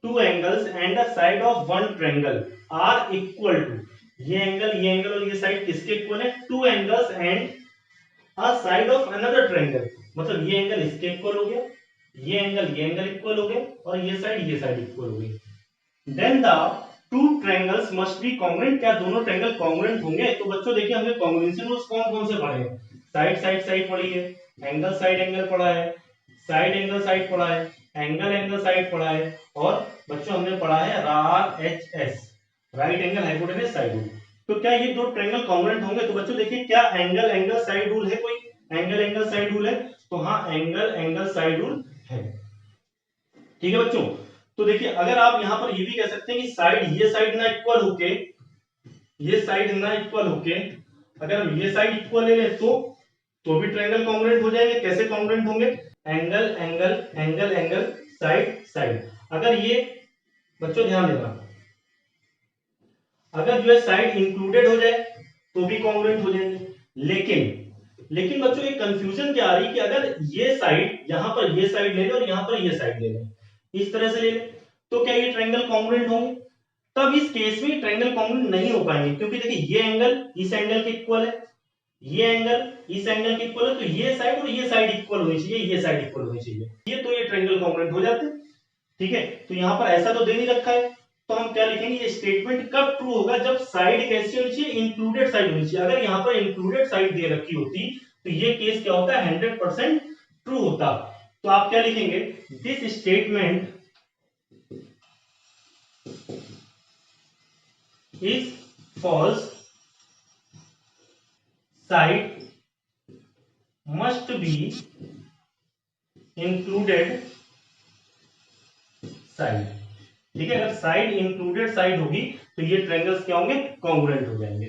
two angles and a side of one triangle are equal to, ये एंगल और ये साइड किसके इक्वल है? Two angles and a side of another triangle, मतलब ये एंगल इसके इक्वल हो गया, ये एंगल इक्वल हो गए और ये साइड इक्वल हो गई। Then the two triangles must be congruent, क्या दोनों ट्रायंगल कॉन्ग्रुएंट होंगे? तो बच्चों देखिए हमने कॉन्ग्रुएंसी रूल्स कौन कौन से पढ़े हैं? साइड साइड साइड पढ़ी है, एंगल साइड एंगल पढ़ा है, साइड एंगल साइड पढ़ा है, एंगल एंगल साइड पढ़ा है, और बच्चों हमने पढ़ा है RHS, right angle hypotenuse side rule. तो क्या ये दो ट्रायंगल कॉन्ग्रुएंट होंगे? तो बच्चों देखिए क्या एंगल एंगल साइड रूल है? कोई एंगल एंगल साइड रूल है? तो हाँ, एंगल एंगल साइड रूल है। ठीक है बच्चों, तो देखिए अगर आप यहां पर ये भी कह सकते हैं कि साइड, ये साइड ना इक्वल होके, ये साइड ना इक्वल होके अगर हम ये साइड इक्वल ले लें तो भी ट्रायंगल कॉन्ग्रुएंट हो जाएंगे। कैसे कॉन्ग्रुएंट होंगे? Angle angle angle angle side side. अगर ये बच्चों ध्यान देना, अगर जो है साइड इंक्लूडेड हो जाए तो भी कॉन्ग्रुएंट हो जाएंगे। लेकिन बच्चों एक कंफ्यूजन क्या आ रही है कि अगर ये साइड, यहां पर ये साइड ले लें और यहां पर ये साइड ले लें, इस तरह से ले लें, तो क्या ये ट्रायंगल कॉन्ग्रुएंट होंगे? तब इस केस में ट्रायंगल कॉन्ग्रुएंट नहीं हो पाएंगे, क्योंकि देखिए ये एंगल इस एंगल के इक्वल है, ये एंगल इस एंगल के इक्वल है, तो ये साइड और ये साइड इक्वल होनी चाहिए, ये साइड इक्वल होनी चाहिए, ये तो ये ट्रायंगल कॉन्ग्रुएंट हो जाते हैं। ठीक है, तो यहां पर ऐसा तो दे नहीं रखा है, तो हम क्या लिखेंगे? ये स्टेटमेंट कब ट्रू होगा? जब साइड कैसी होनी चाहिए? इंक्लूडेड साइड होनी चाहिए। अगर यहां पर इंक्लूडेड साइड दे रखी होती तो ये केस क्या होता है? 100% ट्रू होता। तो आप क्या लिखेंगे? This statement is false, side must be included side. ठीक है, अगर साइड इंक्लूडेड साइड होगी तो ये ट्रायंगल्स क्या होंगे? कॉन्ग्रुएंट हो जाएंगे।